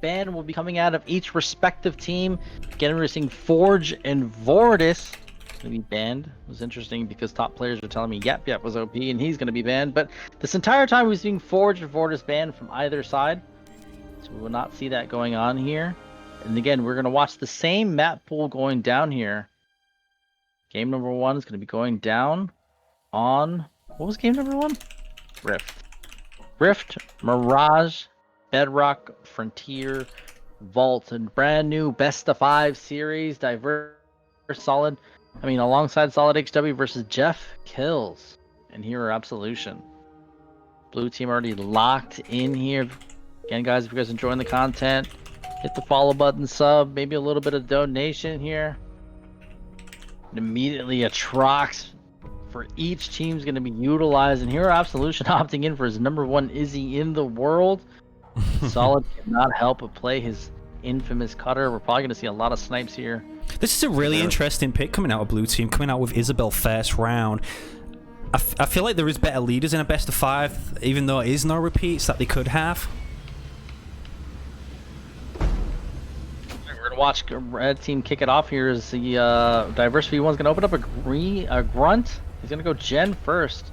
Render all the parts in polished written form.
ban will be coming out of each respective team. Again, we're seeing Forge and Vortis going to be banned. It was interesting because top players were telling me Yep was OP and he's going to be banned. But this entire time we've seen Forge and Vortis banned from either side. So we will not see that going on here. And again, we're going to watch the same map pool going down here. Game number 1 is going to be going down on... What was game number 1? Rift, Mirage, Bedrock, Frontier, Vault, and brand new best of 5 series, diverse, solid. I mean, alongside Solid HW versus HEROKILLS and Hero Absolution. Blue team already locked in here. Again, guys, if you guys are enjoying the content, hit the follow button, sub, maybe a little bit of donation here. And immediately a Trox for each team's going to be utilized, and Hero Absolution opting in for his #1 Izzy in the world. Solid cannot help but play his infamous cutter. We're probably going to see a lot of snipes here. This is a really interesting pick coming out of blue team, coming out with Isabel first round. I feel like there is better leaders in a best of 5, even though it is no repeats that they could have. We're going to watch red team kick it off here as the Diversity one's going to open up a grunt. He's going to go Gen first.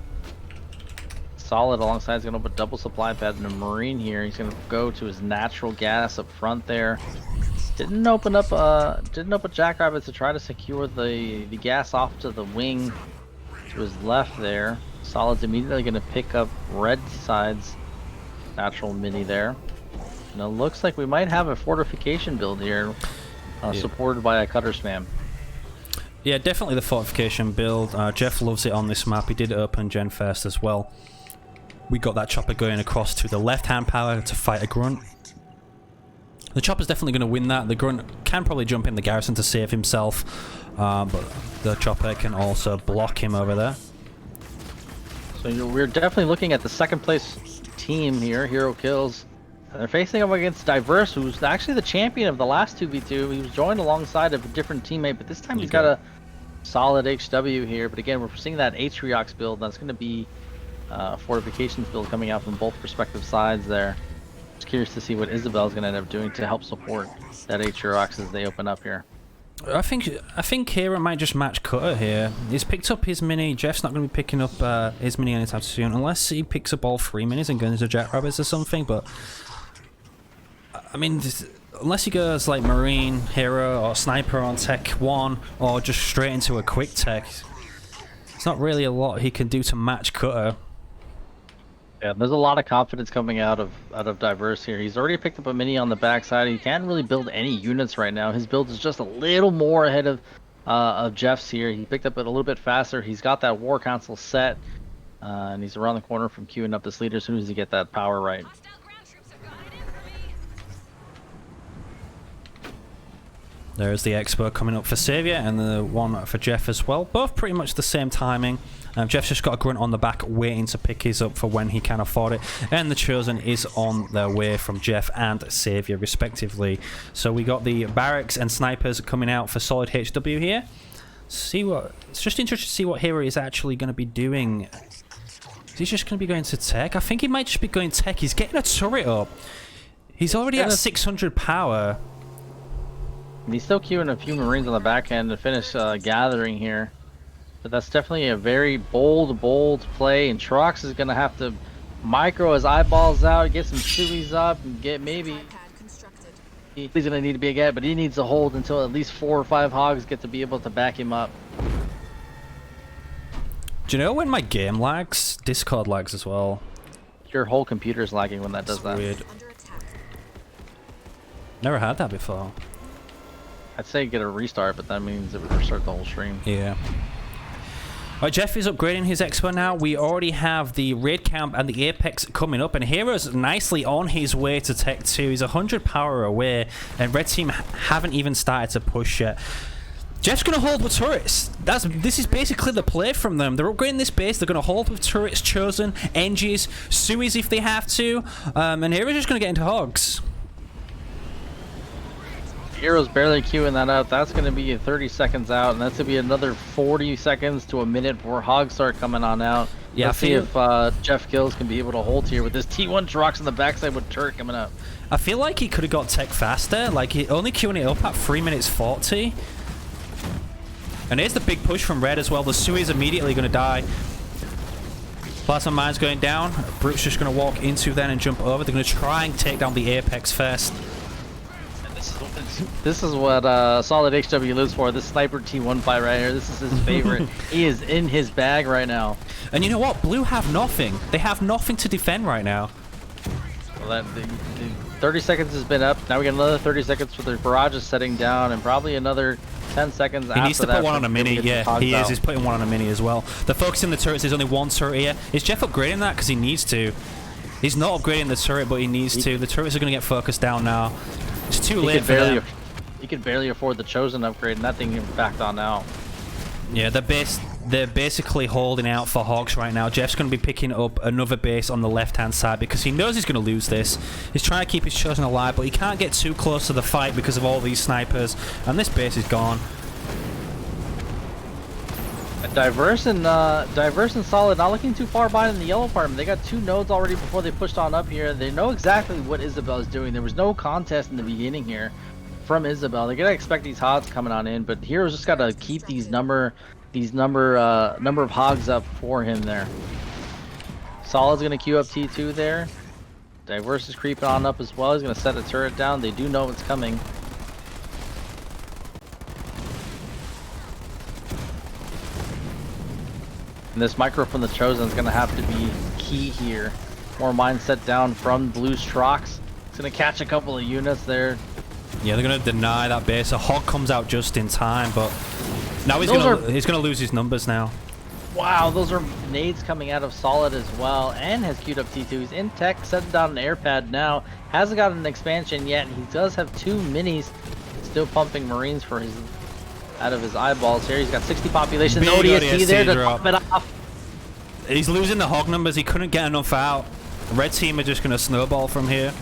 Solid alongside is going to open a double supply pad and a Marine here. He's going to go to his natural gas up front there. Didn't open up Jackrabbit to try to secure the gas off to the wing to his left there. Solid's immediately going to pick up red side's natural mini there. And it looks like we might have a fortification build here, supported by a cutter spam. Yeah, definitely the fortification build. Jeff loves it on this map. He did open Gen first as well. We got that chopper going across to the left-hand power to fight a grunt. The chopper's definitely going to win that. The grunt can probably jump in the garrison to save himself, but the chopper can also block him over there. So we're definitely looking at the second place team here, HEROKILLS. And they're facing up against Diverse, who's actually the champion of the last 2v2. He was joined alongside of a different teammate, but this time he's got a solid HW here. But again, we're seeing that HEROKS build. That's going to be fortifications build coming out from both respective sides there. Just curious to see what Isabel's going to end up doing to help support that HEROKS as they open up here. I think Hero might just match Cutter here. He's picked up his mini. Jeff's not going to be picking up his mini anytime soon, unless he picks up all 3 minis and goes into Jackrabbits or something. But I mean, unless he goes like Marine, Hero, or Sniper on Tech 1, or just straight into a quick tech, it's not really a lot he can do to match Cutter. Yeah, there's a lot of confidence coming out of Diverse here. He's already picked up a mini on the backside. He can't really build any units right now. His build is just a little more ahead of Jeff's here. He picked up it a little bit faster. He's got that War Council set, and he's around the corner from queuing up this leader as soon as he get that power right. There's the Expo coming up for Savior, and the one for Jeff as well. Both pretty much the same timing. Jeff's just got a grunt on the back waiting to pick his up for when he can afford it. And the Chosen is on their way from Jeff and Savior respectively. So we got the Barracks and Snipers coming out for Solid HW here. It's just interesting to see what Hero is actually going to be doing. Is he just going to be going to Tech? I think he might just be going Tech. He's getting a turret up. He's already at 600 power. He's still queuing a few Marines on the back end to finish gathering here. But that's definitely a very bold play, and Trox is going to have to micro his eyeballs out, get some Suies up, and get maybe... He's going to need to be a get, but he needs to hold until at least 4 or 5 hogs get to be able to back him up. Do you know when my game lags? Discord lags as well. Your whole computer's lagging when that does that. Weird. Never had that before. I'd say get a restart, but that means it would restart the whole stream. Yeah. Alright, Jeff is upgrading his Expo now. We already have the Raid Camp and the Apex coming up, and Hero's nicely on his way to Tech 2. He's 100 power away, and Red Team haven't even started to push yet. Jeff's going to hold with turrets. This is basically the play from them. They're upgrading this base. They're going to hold with turrets, Chosen, Engies, Suies if they have to, and Hero's just going to get into hogs. Hero's barely queuing that out. That's going to be 30 seconds out, and that's going to be another 40 seconds to a minute before hogs start coming on out. Yeah, Let's see if Jeff Kills can be able to hold here with this T1 trucks on the backside with Turk coming up. I feel like he could have got tech faster. Like, he only queuing it up at 3 minutes 40. And here's the big push from Red as well. The Sui is immediately going to die. Plasma Mine's going down. Brute's just going to walk into then and jump over. They're going to try and take down the Apex first. This is what Solid HW lives for. This sniper T1 fight right here. This is his favorite. He is in his bag right now. And you know what? Blue have nothing. They have nothing to defend right now. Well, the 30 seconds has been up. Now we got another 30 seconds with the barrage is setting down, and probably another 10 seconds after that. He needs to put one on a mini. Yeah, he is. He's putting one on a mini as well. They're focusing the turrets. There's only one turret here. Is Jeff upgrading that? Because he needs to. He's not upgrading the turret, but he needs to. The turrets are going to get focused down now. It's too late for them. He could barely afford the Chosen upgrade, and that thing backed on now. Yeah, they're basically holding out for Hogs right now. Jeff's going to be picking up another base on the left-hand side because he knows he's going to lose this. He's trying to keep his Chosen alive, but he can't get too close to the fight because of all these snipers, and this base is gone. Diverse and Solid, not looking too far behind in the yellow part. They got 2 nodes already before they pushed on up here. They know exactly what Isabel is doing. There was no contest in the beginning here from Isabel. They're gonna expect these hogs coming on in, but Hero's just gotta keep these number of hogs up for him there. Solid's gonna queue up T2 there. Diverse is creeping on up as well. He's gonna set a turret down. They do know what's coming. And this micro from the Chosen is going to have to be key here. More mines set down from Blue's trucks. It's going to catch a couple of units there. Yeah, they're going to deny that base. A Hog comes out just in time, but now he's going to lose his numbers now. Wow, those are nades coming out of Solid as well, and has queued up T2. He's in tech, setting down an air pad now. Hasn't gotten an expansion yet. He does have 2 minis. Still pumping Marines for his out of his eyeballs here. He's got 60 population. Big ODST there to drop. top it off. He's losing the Hog numbers. He couldn't get enough out. Red team are just going to snowball from here.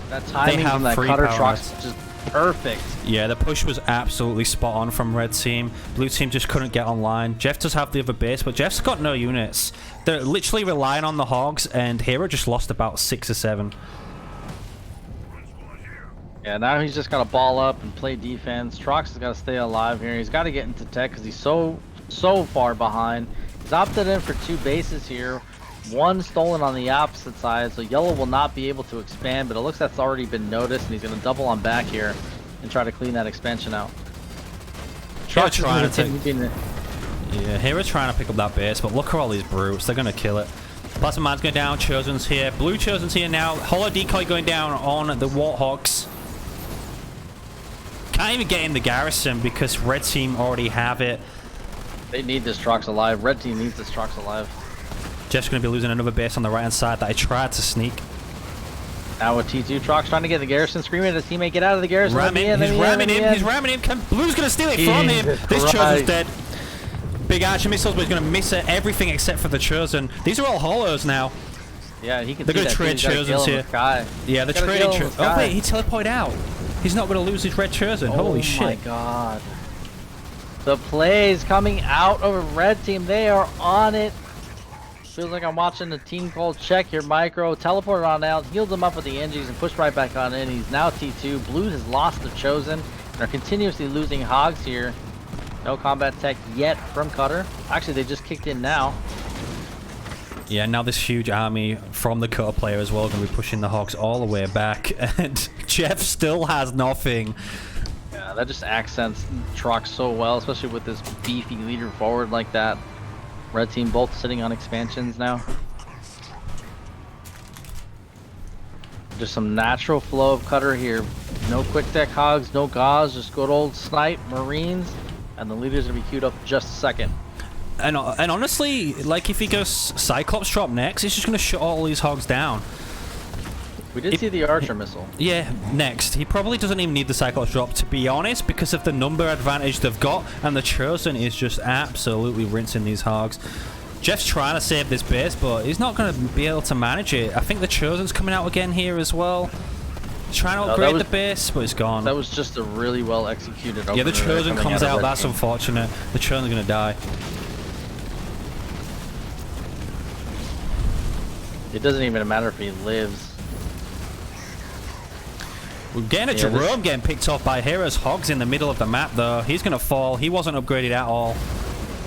That timing from that cutter truck's just perfect. Yeah, the push was absolutely spot on from Red team. Blue team just couldn't get online. Jeff does have the other base, but Jeff's got no units. They're literally relying on the Hogs, and Hero just lost about 6 or 7. Yeah, now he's just got to ball up and play defense. Trox has got to stay alive here. He's got to get into tech because he's so far behind. He's opted in for 2 bases here. 1 stolen on the opposite side, so yellow will not be able to expand, but it looks like that's already been noticed, and he's going to double on back here and try to clean that expansion out. Hero's trying to pick up that base, but look at all these brutes. They're going to kill it. Plasma Mine's going down. Chosen's here. Blue Chosen's here now. Hollow Decoy going down on the Warthogs. Can't even get in the garrison because Red team already have it. They need this Trox alive. Red team needs this Trox alive. Jeff's going to be losing another base on the right hand side that I tried to sneak. Now with T2, Trox trying to get the garrison, screaming at his teammate, get out of the garrison. He's ramming him. Blue's going to steal it from him. This Chosen's dead. Big archer missiles, but he's going to miss it. Everything except for the Chosen. These are all hollows now. Yeah, he can. They're going to trade Chosens here. Yeah, they're trading Chosens. Oh wait, he teleported out. He's not going to lose his red Chosen. Holy shit. Oh my god. The plays coming out of Red team. They are on it. Feels like I'm watching the team called check here. Micro teleported on out, healed him up with the NGs and pushed right back on in. He's now T2. Blue has lost the Chosen and are continuously losing Hogs here. No combat tech yet from Cutter. Actually, they just kicked in now. Yeah, now this huge army from the Cutter player as well going to be pushing the Hogs all the way back. And Jeff still has nothing. Yeah, that just accents Trox so well, especially with this beefy leader forward like that. Red team both sitting on expansions now. Just some natural flow of Cutter here. No quick deck Hogs, no Gauze, just good old snipe, Marines, and the leader's gonna be queued up in just a second. And honestly, like if he goes Cyclops drop next, it's just gonna shut all these Hogs down. We did see the Archer missile. Yeah, next. He probably doesn't even need the Cyclops drop, to be honest, because of the number advantage they've got, and the Chosen is just absolutely rinsing these Hogs. Jeff's trying to save this base, but he's not going to be able to manage it. I think the Chosen's coming out again here as well. He's trying to upgrade the base, but it's gone. That was just a really well executed opener. Yeah, the Chosen comes out. That's unfortunate. The Chosen's going to die. It doesn't even matter if he lives. We're getting a Jerome getting picked off by Heroes. Hogs in the middle of the map, though. He's going to fall. He wasn't upgraded at all.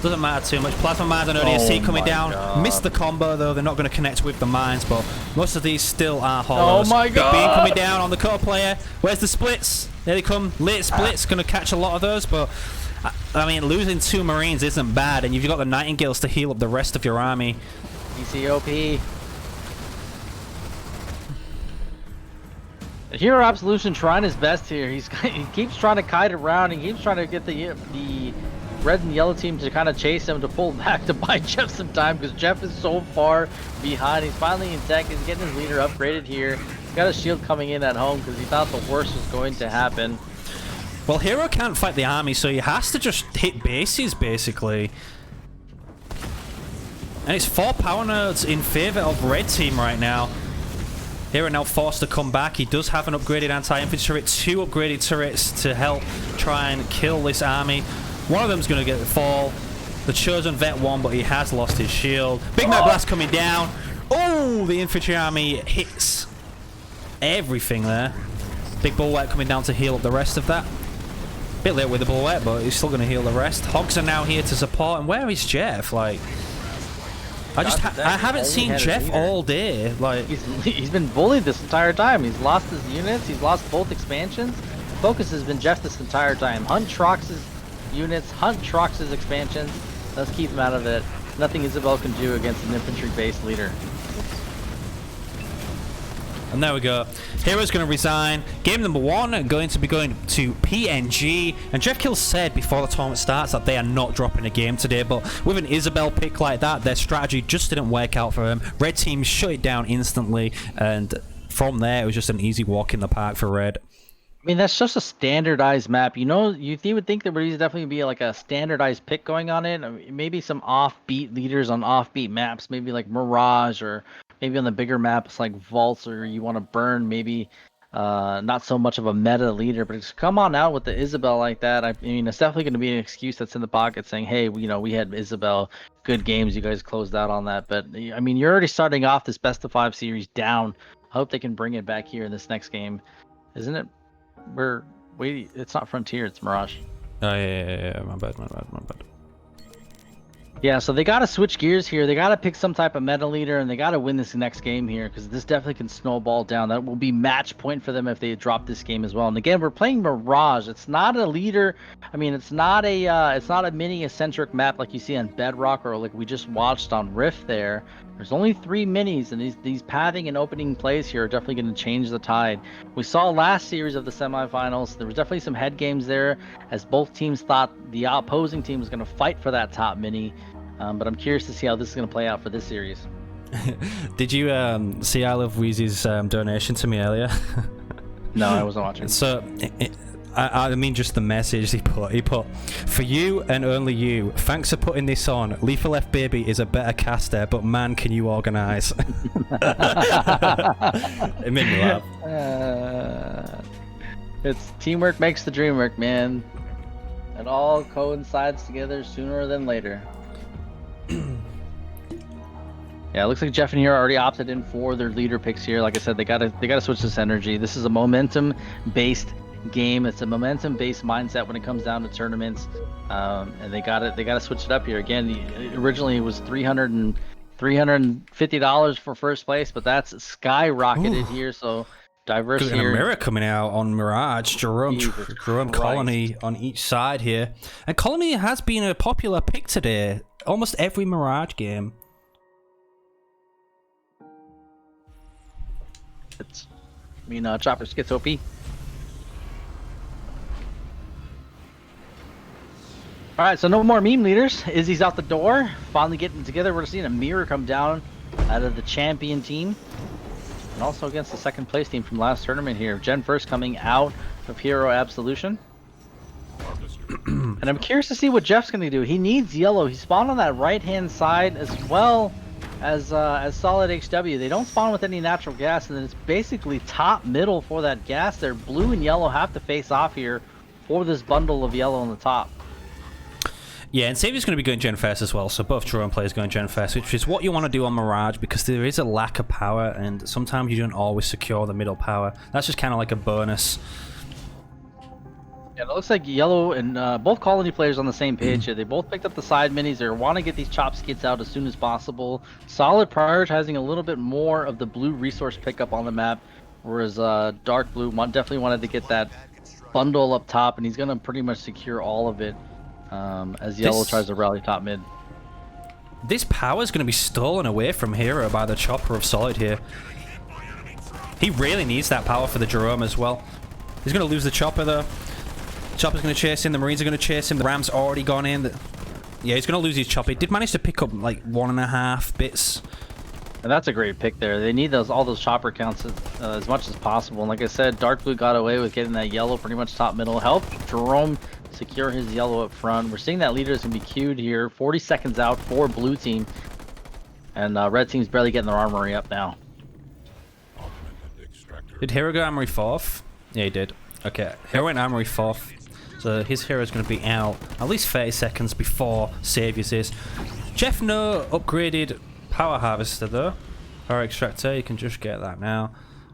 Doesn't matter too much. Plasma Mines and ODSC coming down. God. Missed the combo, though. They're not going to connect with the mines, but most of these still are hollows. Oh my God! Big Bean coming down on the core player. Where's the splits? There they come. Late splits. Going to catch a lot of those, but I mean, losing 2 Marines isn't bad, and you've got the Nightingales to heal up the rest of your army. ECOP. Hero Absolution trying his best here. He keeps trying to kite around. He keeps trying to get the red and yellow team to kind of chase him, to pull back, to buy Jeff some time, because Jeff is so far behind. He's finally in tech. He's getting his leader upgraded here. He's got a shield coming in at home because he thought the worst was going to happen. Well, Hero can't fight the army, so he has to just hit bases, basically. And it's 4 power nodes in favor of red team right now. Hero now forced to come back. He does have an upgraded anti-infantry turret, 2 upgraded turrets to help try and kill this army. One of them's going to get the fall. The Chosen Vet won, but he has lost his shield. Big Night Blast coming down. Oh, the infantry army hits everything there. Big Bulwark coming down to heal up the rest of that. Bit late with the Bulwark, but he's still going to heal the rest. Hogs are now here to support. And where is Jeff? Like, I haven't seen Jeff all day. Like, he's been bullied this entire time. He's lost his units. He's lost both expansions. The focus has been Jeff this entire time. Hunt Trox's units. Hunt Trox's expansions. Let's keep him out of it. Nothing Isabel can do against an infantry-based leader. And there we go. Hero's going to resign. Game number 1 going to be going to PNG. And Jeff Kills said before the tournament starts that they are not dropping a game today. But with an Isabel pick like that, their strategy just didn't work out for them. Red team shut it down instantly. And from there, it was just an easy walk in the park for Red. I mean, that's just a standardized map. You know, you would think there would definitely be like a standardized pick going on it. I mean, maybe some offbeat leaders on offbeat maps, maybe like Mirage, or maybe on the bigger maps like Vaults, or you want to burn maybe not so much of a meta leader. But just come on out with the Isabel like that. I mean, it's definitely going to be an excuse that's in the pocket saying, hey, you know, we had Isabel, good games, you guys closed out on that. But I mean, you're already starting off this best of 5 series down. I hope they can bring it back here in this next game. Isn't it? It's not Frontier, it's Mirage. Oh, yeah. My bad. Yeah, so they got to switch gears here. They got to pick some type of meta leader, and they got to win this next game here, because this definitely can snowball down. That will be match point for them if they drop this game as well. And again, we're playing Mirage. It's not a leader. I mean, it's not a mini-eccentric map like you see on Bedrock, or like we just watched on Rift there. There's only 3 minis, and these pathing and opening plays here are definitely going to change the tide. We saw last series of the semifinals, there was definitely some head games there, as both teams thought the opposing team was going to fight for that top mini. But I'm curious to see how this is going to play out for this series. Did you see I Love Wheezy's donation to me earlier? No, I wasn't watching. So, I mean just the message he put, for you and only you, thanks for putting this on. Lethal Left Baby is a better caster, but man, can you organize? It made me laugh. It's teamwork makes the dream work, man. It all coincides together sooner than later. Yeah, it looks like Jeff and Hero already opted in for their leader picks here. Like I said, they gotta switch this energy. This is a momentum-based game. It's a momentum-based mindset when it comes down to tournaments, and they gotta switch it up here. Again, originally it was $350 for first place, but that's skyrocketed here. So diverse Good, here. and a mirror coming out on Mirage. Jerome Colony on each side here, and Colony has been a popular pick today. Almost every Mirage game. Chopper gets OP. Alright, so no more meme leaders. Izzy's out the door. Finally getting together. We're seeing a mirror come down out of the champion team. And also against the second place team from last tournament here. Gen First coming out of Hero Absolution. And I'm curious to see what Jeff's going to do. He needs yellow. He spawned on that right-hand side as well as Solid HW. They don't spawn with any natural gas, and then it's basically top middle for that gas there. Blue and yellow have to face off here for this bundle of yellow on the top. Yeah, and Savior's going to be going Gen first as well, so both drone players going Gen first, which is what you want to do on Mirage, because there is a lack of power, and sometimes you don't always secure the middle power. That's just kind of like a bonus. Yeah, it looks like Yellow and both Colony players on the same page here. They both picked up the side minis. They want to get these chop skits out as soon as possible. Solid prioritizing a little bit more of the blue resource pickup on the map, whereas Dark Blue definitely wanted to get that bundle up top, and he's going to pretty much secure all of it. As Yellow tries to rally top mid. This power is going to be stolen away from Hero by the Chopper of Solid here. He really needs that power for the Jerome as well. He's going to lose the Chopper though. Chopper's going to chase him. The Marines are going to chase him. The Ram's already gone in. Yeah, he's going to lose his Chopper. He did manage to pick up like 1.5 bits. And that's a great pick there. They need all those chopper counts as much as possible. And like I said, Dark Blue got away with getting that Yellow pretty much top middle. Help Jerome secure his Yellow up front. We're seeing that leader is going to be queued here. 40 seconds out for Blue Team. And Red Team's barely getting their armory up now. Did Hero go Armory 4th? Yeah, he did. Okay, Hero went Armory 4th. So his Hero is going to be out at least 30 seconds before Savior's is. Jeff no upgraded Power Harvester though. Power Extractor, you can just get that now.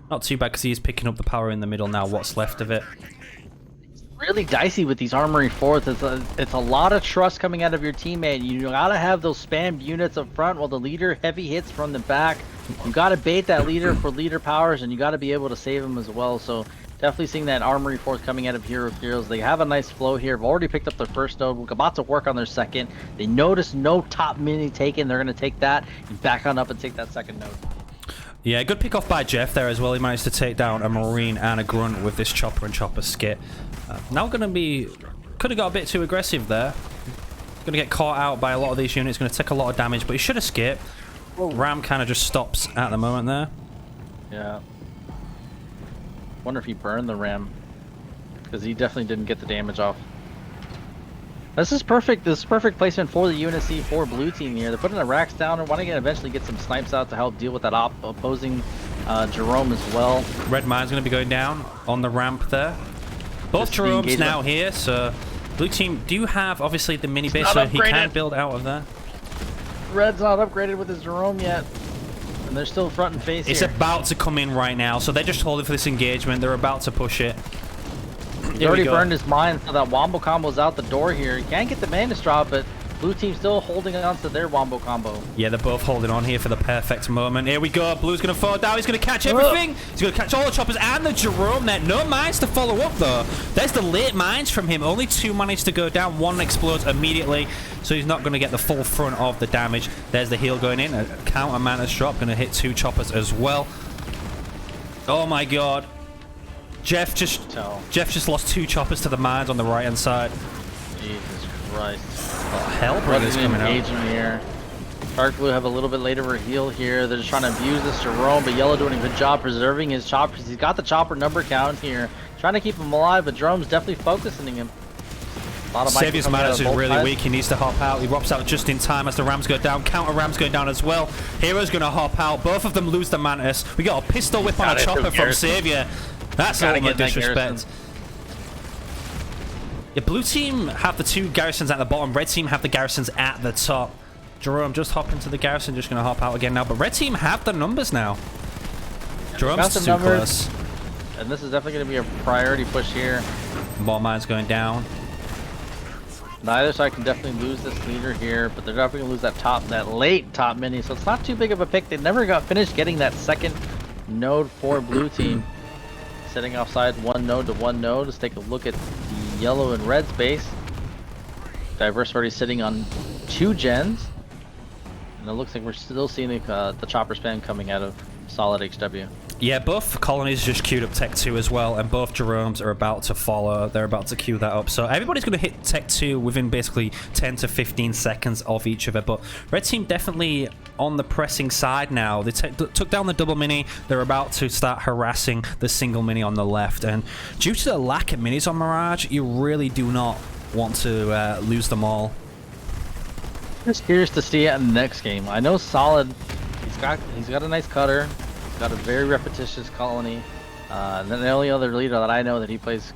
Not too bad because he's picking up the power in the middle now, what's left of it. Really dicey with these Armory 4th. It's a lot of trust coming out of your teammate. You gotta have those spammed units up front while the leader heavy hits from the back. You gotta bait that leader for leader powers, and you gotta be able to save him as well. So definitely seeing that Armory 4th coming out of HEROKILLS. They have a nice flow here. They've already picked up their first node. We're about to work on their second. They notice no top mini taken. They're gonna take that and back on up and take that second node. Yeah, good pick off by Jeff there as well. He managed to take down a Marine and a Grunt with this Chopper and Chopper skit. Now going to be... Could have got a bit too aggressive there. Going to get caught out by a lot of these units. Going to take a lot of damage, but he should escape. Ram kind of just stops at the moment there. Yeah. Wonder if he burned the Ram. Because he definitely didn't get the damage off. This is perfect. This is perfect placement for the UNSC for Blue Team here. They're putting the racks down and wanting to eventually get some snipes out to help deal with that opposing Jerome as well. Red Mine's going to be going down on the ramp there. Both Jerome's now here, so Blue Team do have obviously the mini base, so he can build out of there. Red's not upgraded with his Jerome yet. And they're still front and face It's here. about to come in right now, so they're just holding for this engagement. They're about to push it. He already burned his mine, so that wombo combo's out the door here. He can't get the Mantis drop, but Blue Team's still holding on to their wombo combo. Yeah, they're both holding on here for the perfect moment. Here we go. Blue's going to fall down. He's going to catch everything. He's going to catch all the choppers and the Jerome there. No mines to follow up, though. There's the late mines from him. Only 2 managed to go down. 1 explodes immediately, so he's not going to get the full front of the damage. There's the heal going in. A counter Mantis drop. Going to hit 2 choppers as well. Oh, my God. Jeff just lost 2 choppers to the mines on the right-hand side. Jesus Christ. Oh, Hellbringer's coming out. Here. Dark Blue have a little bit later of a heal here. They're just trying to abuse this Jerome, but Yellow doing a good job preserving his choppers. He's got the chopper number count here. Trying to keep him alive, but Jerome's definitely focusing him. Savior's Mantis is really weak. He needs to hop out. He drops out just in time as the Rams go down. Counter Rams go down as well. Hero's going to hop out. Both of them lose the Mantis. We got a pistol whip on a chopper from Savior. That's ultimate disrespect. Yeah, Blue Team have the 2 garrisons at the bottom. Red Team have the garrisons at the top. Jerome just hop into the garrison. Just going to hop out again now. But Red Team have the numbers now. Jerome's too close. And this is definitely going to be a priority push here. Ball mine's going down. Neither side can definitely lose this leader here, but they're definitely going to lose that late top mini. So it's not too big of a pick. They never got finished getting that second node for Blue Team. Setting offside 1 node to 1 node. Let's take a look at the Yellow and Red space. Diverse already sitting on 2 gens. And it looks like we're still seeing the chopper spam coming out of Solid HW. Yeah, both colonies just queued up Tech 2 as well, and both Jeromes are about to follow. They're about to queue that up. So everybody's going to hit Tech 2 within basically 10 to 15 seconds of each other. But Red Team definitely on the pressing side now. They took down the double mini. They're about to start harassing the single mini on the left. And due to the lack of minis on Mirage, you really do not want to lose them all. Just curious to see it in the next game. I know Solid, he's got a nice cutter. Got a very repetitious colony. And then the only other leader that I know that he plays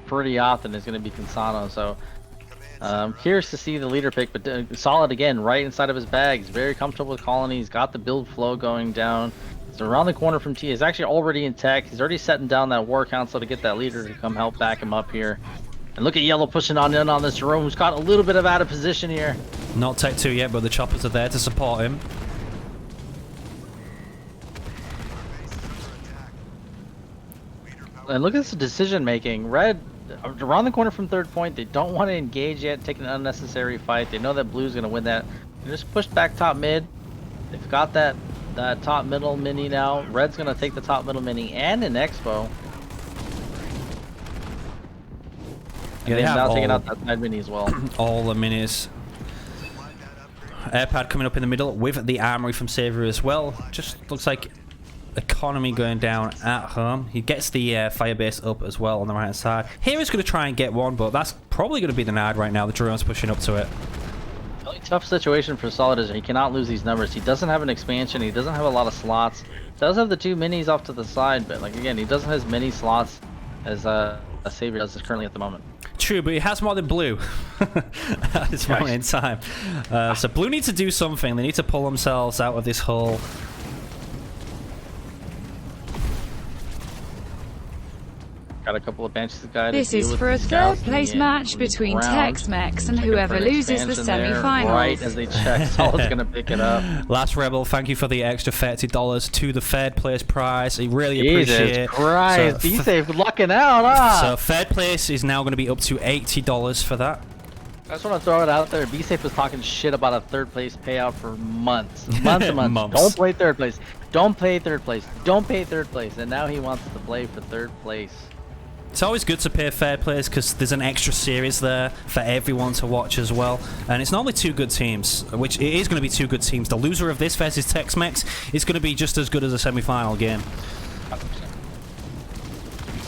pretty often is going to be Consano. So Curious to see the leader pick, but Solid again, right inside of his bag. He's very comfortable with Colony. He's got the build flow going down. So around the corner from T. He's actually already in tech. He's already setting down that war council to get that leader to come help back him up here. And look at Yellow pushing on in on this Jerome, who's got a little bit of out of position here. Not tech 2 yet, but the choppers are there to support him. And look at this decision making. Red, around the corner from third point, they don't want to engage yet, take an unnecessary fight. They know that Blue's going to win that. They just pushed back top mid. They've got that top middle mini now. Red's going to take the top middle mini and an expo. Yeah, they have now all, taking out that side mini as well. all the minis. Airpad coming up in the middle with the armory from Savior as well. Just looks like economy going down at home. He gets the firebase up as well on the right hand side. Hero's going to try and get one, but that's probably going to be denied right now. The drone's pushing up to it. Really tough situation for Solid is he cannot lose these numbers. He doesn't have an expansion. He doesn't have a lot of slots. Does have the 2 minis off to the side, but like again, he doesn't have as many slots as a Savior does currently at the moment. True, but he has more than Blue at this moment in time. So Blue needs to do something. They need to pull themselves out of this hole. Got a couple of benches guys. This is for a third place match between Tex-Mex and whoever loses the semi-finals. Right as they check, Solid's gonna pick it up. Last Rebel, thank you for the extra $30 to the third place prize. I really appreciate it. Jesus Christ, he's lucking out, huh? So third place is now going to be up to $80 for that. I just want to throw it out there. B-Safe was talking shit about a third place payout for months. Months and months. Don't play third place. Don't play third place. Don't pay third place. And now he wants to play for third place. It's always good to pay third place because there's an extra series there for everyone to watch as well. And it's normally 2 good teams, which it is going to be 2 good teams. The loser of this versus Tex-Mex is going to be just as good as a semi-final game. 100%.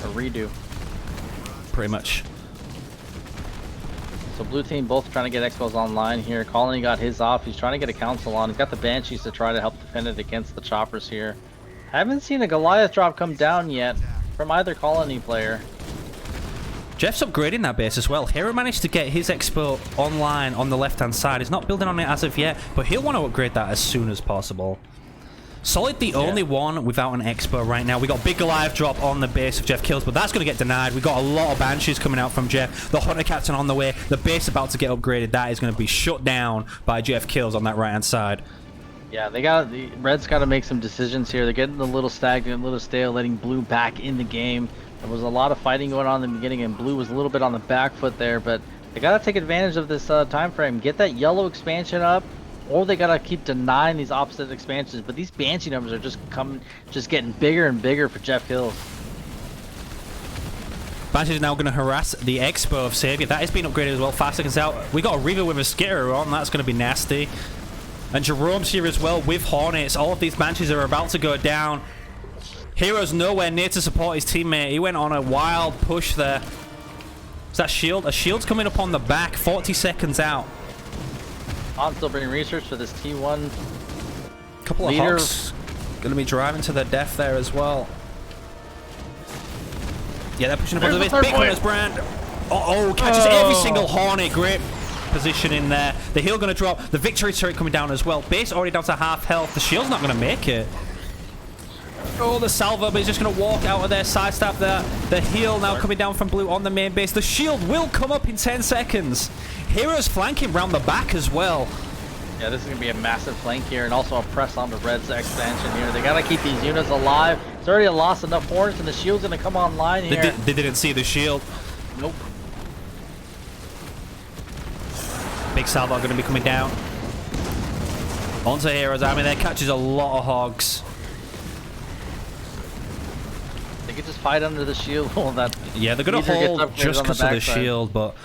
A redo. Pretty much. So blue team both trying to get expos online here. Colony got his off. He's trying to get a council on. He's got the Banshees to try to help defend it against the choppers here. Haven't seen a Goliath drop come down yet from either Colony player. Jeff's upgrading that base as well. Hero managed to get his expo online on the left-hand side. He's not building on it as of yet, but he'll want to upgrade that as soon as possible. Solid the only one without an expo right now. We got big Goliath drop on the base of Jeff Kills, but that's going to get denied. We got a lot of Banshees coming out from Jeff. The Hunter Captain on the way. The base about to get upgraded. That is going to be shut down by Jeff Kills on that right-hand side. Yeah, the Reds got to make some decisions here. They're getting a little stagnant, a little stale, letting Blue back in the game. There was a lot of fighting going on in the beginning, and Blue was a little bit on the back foot there, but they got to take advantage of this time frame. Get that yellow expansion up, or they got to keep denying these opposite expansions. But these Banshee numbers are just getting bigger and bigger for Jeff Kills. Banshee is now going to harass the Expo of Savior. That is being upgraded as well. 5 seconds out. We got a Reaver with a Skitter on. That's going to be nasty. And Jerome's here as well with Hornets. All of these Banshees are about to go down. Hero's nowhere near to support his teammate. He went on a wild push there. Is that Shield? A Shield's coming up on the back. 40 seconds out. I'm still bringing research for this T1. Couple of Hawks going to be driving to their death there as well. Yeah, they're pushing up onto the base. Big Hunter's brand. Oh, catches every single Hornet. Great position in there. The heal going to drop. The victory turret coming down as well. Base already down to half health. The Shield's not going to make it. Oh, the salvo, but he's just going to walk out of there, sidestep there. The heal now coming down from Blue on the main base. The shield will come up in 10 seconds. Hero's flanking round the back as well. Yeah, this is going to be a massive flank here, and also a press on the Red's expansion here. They got to keep these units alive. It's already lost enough horns, and the shield's going to come online here. They didn't see the shield. Nope. Big salvo going to be coming down. Onto Hero's army there. Catches a lot of hogs. They could just fight under the shield. Yeah, they're going to hold just because of the shield, but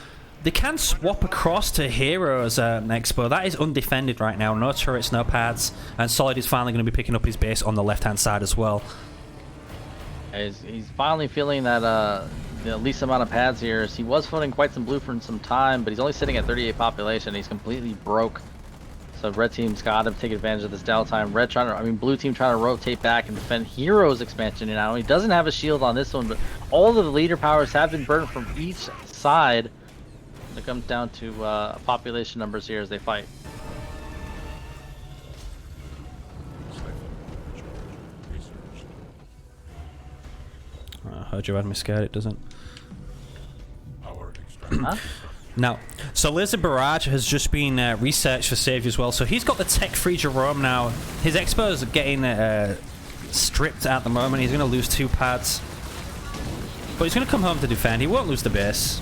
they can swap across to Heroes Expo. That is undefended right now. No turrets, no pads. And Solid is finally going to be picking up his base on the left-hand side as well. He's finally feeling that the least amount of pads here. He was floating quite some blue for some time, but he's only sitting at 38 population. He's completely broke. So red team's got to take advantage of this downtime. Blue team trying to rotate back and defend Heroes expansion now. He doesn't have a shield on this one, but all of the leader powers have been burned from each side. It comes down to population numbers here as they fight. I heard you had me scared, it doesn't. Huh? Now, so Laser Barrage has just been researched for Savior as well, so he's got the tech-free Jerome now. His Expo is getting stripped at the moment. He's going to lose 2 pads. But he's going to come home to defend. He won't lose the base.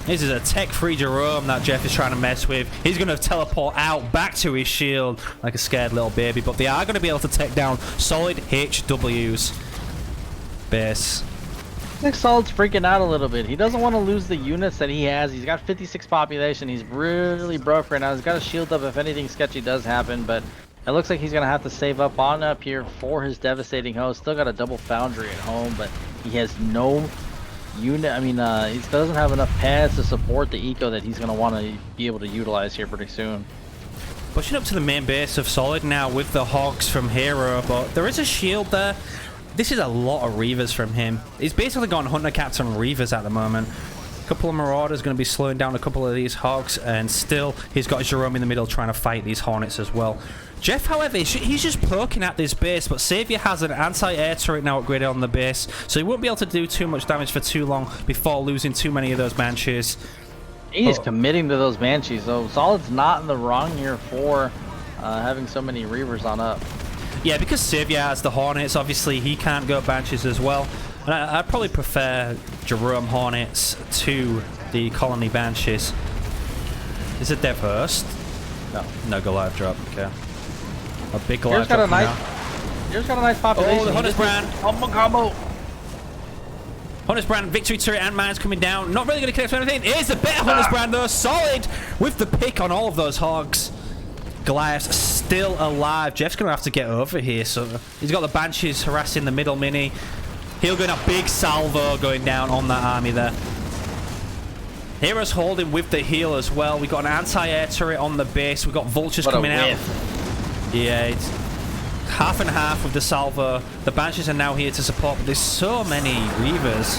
This is a tech-free Jerome that Jeff is trying to mess with. He's going to teleport out back to his shield like a scared little baby, but they are going to be able to take down solid HW's base. I think Solid's freaking out a little bit. He doesn't want to lose the units that he has. He's got 56 population. He's really broke right now. He's got a shield up if anything sketchy does happen, but it looks like he's going to have to save up on up here for his devastating host. Still got a double foundry at home, but he has no unit. I mean, he doesn't have enough pads to support the eco that he's going to want to be able to utilize here pretty soon. Pushing up to the main base of Solid now with the Hogs from Hero, but there is a shield there. This is a lot of Reavers from him. He's basically got Hunter Cats and Reavers at the moment. A couple of Marauders going to be slowing down a couple of these Hogs, and still he's got Jerome in the middle trying to fight these Hornets as well. Jeff, however, he's just poking at this base, but Savior has an anti-air turret now upgraded on the base, so he won't be able to do too much damage for too long before losing too many of those Banshees. He's committing to those Banshees, though. Solid's not in the wrong here for having so many Reavers on up. Yeah, because Savior has the Hornets, obviously he can't go Banshees as well. And I'd probably prefer Jerome Hornets to the Colony Banshees. Is it Dev Hurst? No. No Goliath drop, okay. A big Goliath Here's drop. Here's got a nice population. Oh, the Hunter's Brand. Combo. Hunter's Brand, Victory Turret and Mines coming down. Not really going to connect with anything. Here's the better Hunter's Brand though. Solid with the pick on all of those Hogs. Goliath's still alive. Jeff's going to have to get over here. So he's got the Banshees harassing the middle mini. He'll go in a big salvo going down on that army there. Hero's holding with the heal as well. We've got an anti-air turret on the base. We've got Vultures coming out. Yeah, it's half and half with the salvo. The Banshees are now here to support, but there's so many Reavers.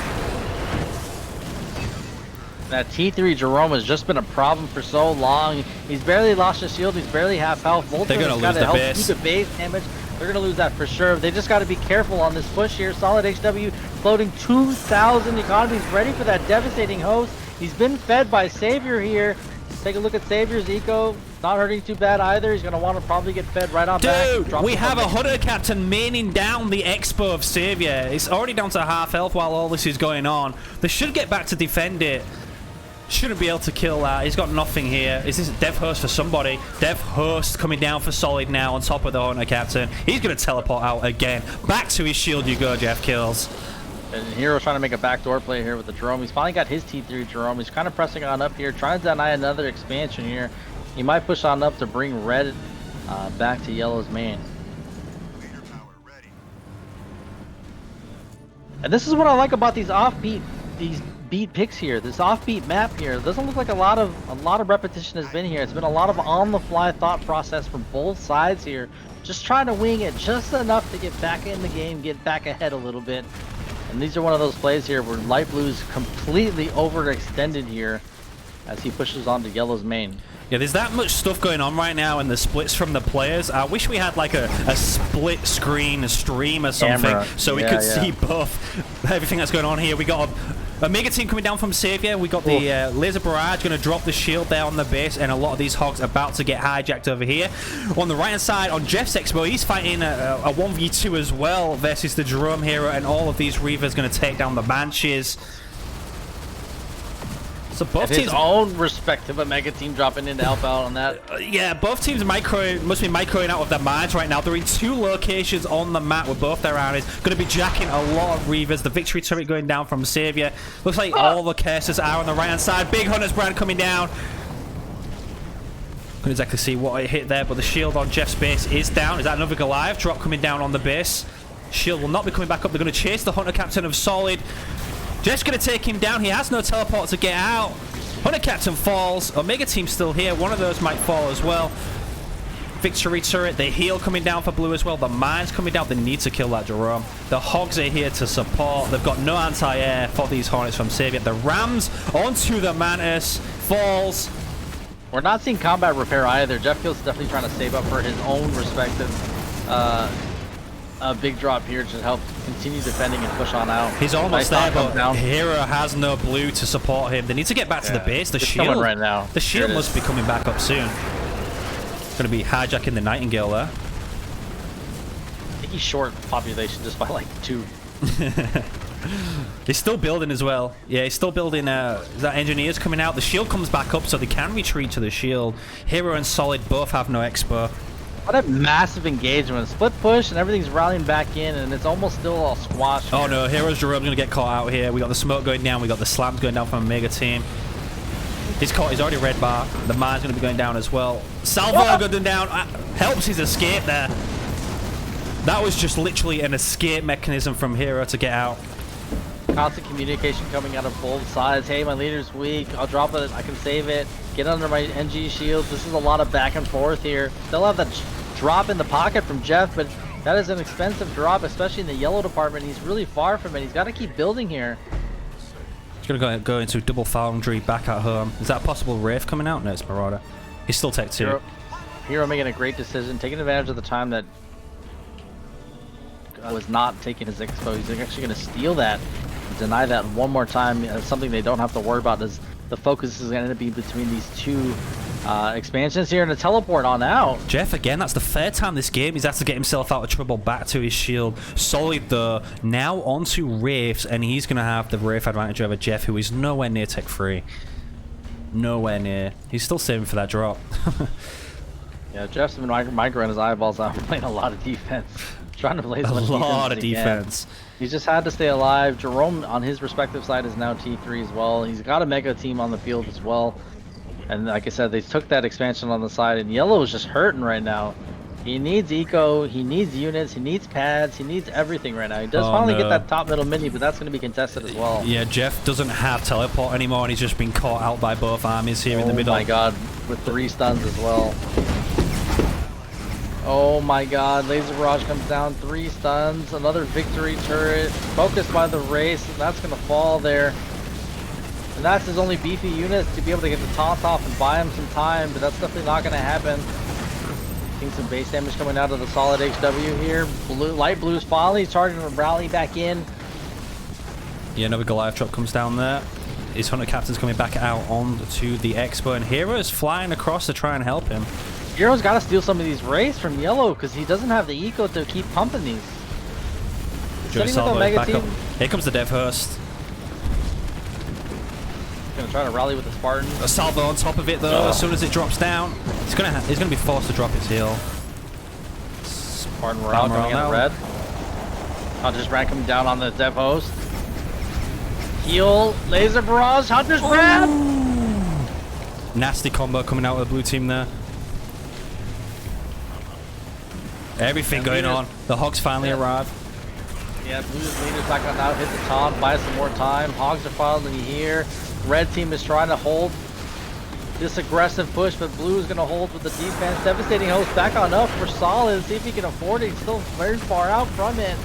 That T3 Jerome has just been a problem for so long. He's barely lost his shield. He's barely half health. They're going to lose the base. Keep the base damage. They're going to lose that for sure. They just got to be careful on this push here. Solid HW floating 2,000 economies, ready for that devastating host. He's been fed by Savior here. Take a look at Savior's eco. Not hurting too bad either. He's going to want to probably get fed right on back. Dude, we have a Hunter Captain maining down the Expo of Savior. It's already down to half health while all this is going on. They should get back to defend it. Shouldn't be able to kill that. He's got nothing here. Is this a Dev Host for somebody? Dev Host coming down for Solid now on top of the Hunter Captain. He's going to teleport out again. Back to his shield you go, Jeff Kills. And Hero's trying to make a backdoor play here with the Jerome. He's finally got his T3 Jerome. He's kind of pressing on up here, trying to deny another expansion here. He might push on up to bring red back to yellow's main. And this is what I like about these beat picks here. This offbeat map here, it doesn't look like a lot of repetition has been here. It's been a lot of on-the-fly thought process from both sides here, just trying to wing it just enough to get back in the game, get back ahead a little bit. And these are one of those plays here where Light Blue's completely overextended here as he pushes on to yellow's main. Yeah, there's that much stuff going on right now and the splits from the players. I wish we had like a split screen stream or something. Camera. So we could see both everything that's going on here. We got a mega team coming down from Savior. We got the Laser Barrage going to drop the shield there on the base, and a lot of these Hogs about to get hijacked over here. On the right hand side, on Jeff's Expo, he's fighting a 1v2 as well versus the Jerome Hero, and all of these Reavers going to take down the Banshees. So both teams, his own respective Omega team dropping in to help out on that. Yeah, both teams must be microing out of their minds right now. They're in 2 locations on the map with both their armies. Going to be jacking a lot of Reavers. The Victory Turret going down from Savior. Looks like all the curses are on the right hand side. Big Hunter's Brand coming down. Couldn't exactly see what it hit there, but the shield on Jeff's base is down. Is that another Goliath drop coming down on the base? Shield will not be coming back up. They're going to chase the Hunter Captain of Solid. Jeff's going to take him down. He has no teleport to get out. Hunter Captain falls. Omega team still here. One of those might fall as well. victory turret. The heal coming down for blue as well. The mine's coming down. They need to kill that Jerome. The hogs are here to support. They've got no anti-air for these Hornets from Savior. The rams onto the Mantis. Falls. We're not seeing combat repair either. Jeff Kills is definitely trying to save up for his own respective big drop here to help continue defending and push on out. He's almost there, but Hero has no blue to support him. They need to get back to the base. The shield right now. The shield must be coming back up soon. Going to be hijacking the Nightingale there. I think he's short population just by like 2. He's still building as well. Yeah, he's still building. Is that engineers coming out? The shield comes back up so they can retreat to the shield. Hero and Solid both have no expo. What a massive engagement. Split push and everything's rallying back in and it's almost still all squashed. Oh no, Hero's Jerome's going to get caught out here. We got the smoke going down. We got the slams going down from a mega team. He's caught. He's already red bar. The mine's going to be going down as well. Salvo going down. Helps his escape there. That was just literally an escape mechanism from Hero to get out. Constant communication coming out of both sides. Hey, my leader's weak. I'll drop it. I can save it. Get under my NG shields. This is a lot of back and forth here. They'll have that drop in the pocket from Jeff, but that is an expensive drop, especially in the yellow department. He's really far from it. He's got to keep building here. He's going to go into double foundry back at home. Is that a possible Wraith coming out? No, it's Marauder. He's still tech 2. Hero making a great decision, taking advantage of the time that was not taking his expo. He's actually going to steal that, deny that one more time. Something they don't have to worry about is the focus is going to be between these 2 expansions here and a teleport on out. Jeff, again, that's the 3rd time this game he's had to get himself out of trouble back to his shield. Solid though, now onto Wraiths, and he's going to have the Wraith advantage over Jeff, who is nowhere near tech 3. Nowhere near. He's still saving for that drop. Yeah, Jeff's been microing his eyeballs out, playing a lot of defense. Trying to play a lot of defense. He's just had to stay alive. Jerome on his respective side is now T3 as well. He's got a mega team on the field as well. And like I said, they took that expansion on the side, and Yellow is just hurting right now. He needs eco, he needs units, he needs pads, he needs everything right now. He does finally get that top middle mini, but that's going to be contested as well. Yeah, Jeff doesn't have teleport anymore, and he's just been caught out by both armies here in the middle. Oh my god, with 3 stuns as well. Oh my god, Laser Barrage comes down, 3 stuns, another victory turret, focused by the race, and that's going to fall there. And that's his only beefy unit to be able to get the taunt off and buy him some time, but that's definitely not going to happen. Seeing some base damage coming out of the solid HW here. Light blue's finally starting to rally back in. Yeah, another Goliath drop comes down there. His Hunter Captain's coming back out on to the Expo, and Hero is flying across to try and help him. Hero's got to steal some of these wraiths from Yellow because he doesn't have the eco to keep pumping these. With Mega team. Here comes the Dev Hurst. Gonna try to rally with the Spartan. A salvo on top of it though. As soon as it drops down, he's gonna be forced to drop his heal. Spartan morale coming in red. Hunter's Brand coming down on the Dev Host. Heal, Laser Barrage, Hunter's Brand! Nasty combo coming out of the blue team there. Everything going on. The Hogs finally arrive. Yeah, Blue's leader's back on out, hit the taunt, buy some more time. Hogs are finally here. Red team is trying to hold this aggressive push, but Blue is going to hold with the defense. Devastating Host back on up for Solid. See if he can afford it. He's still very far out from it.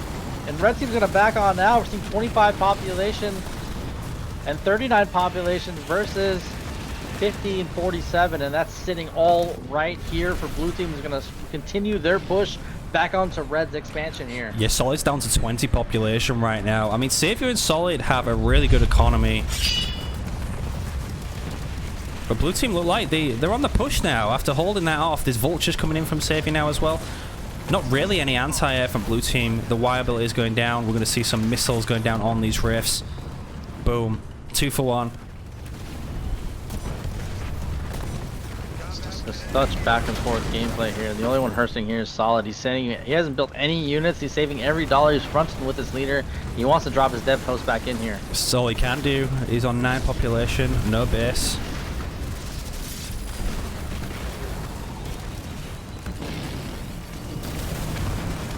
And Red team's going to back on now. We're seeing 25 population and 39 population versus 50 and 47. And that's sitting all right here for Blue team is going to continue their push back onto Red's expansion here. Yeah, Solid's down to 20 population right now. I mean, Savior and Solid have a really good economy. But Blue team look like they're on the push now after holding that off. There's Vultures coming in from Savior now as well. Not really any anti-air from Blue team. The wire ability is going down. We're going to see some missiles going down on these rifts. Boom. 2 for 1. Such back and forth gameplay here. The only one hurting here is Solid. He's saying he hasn't built any units. He's saving every dollar. He's fronting with his leader. He wants to drop his dev post back in here. That's all he can do. He's on 9 population, no base.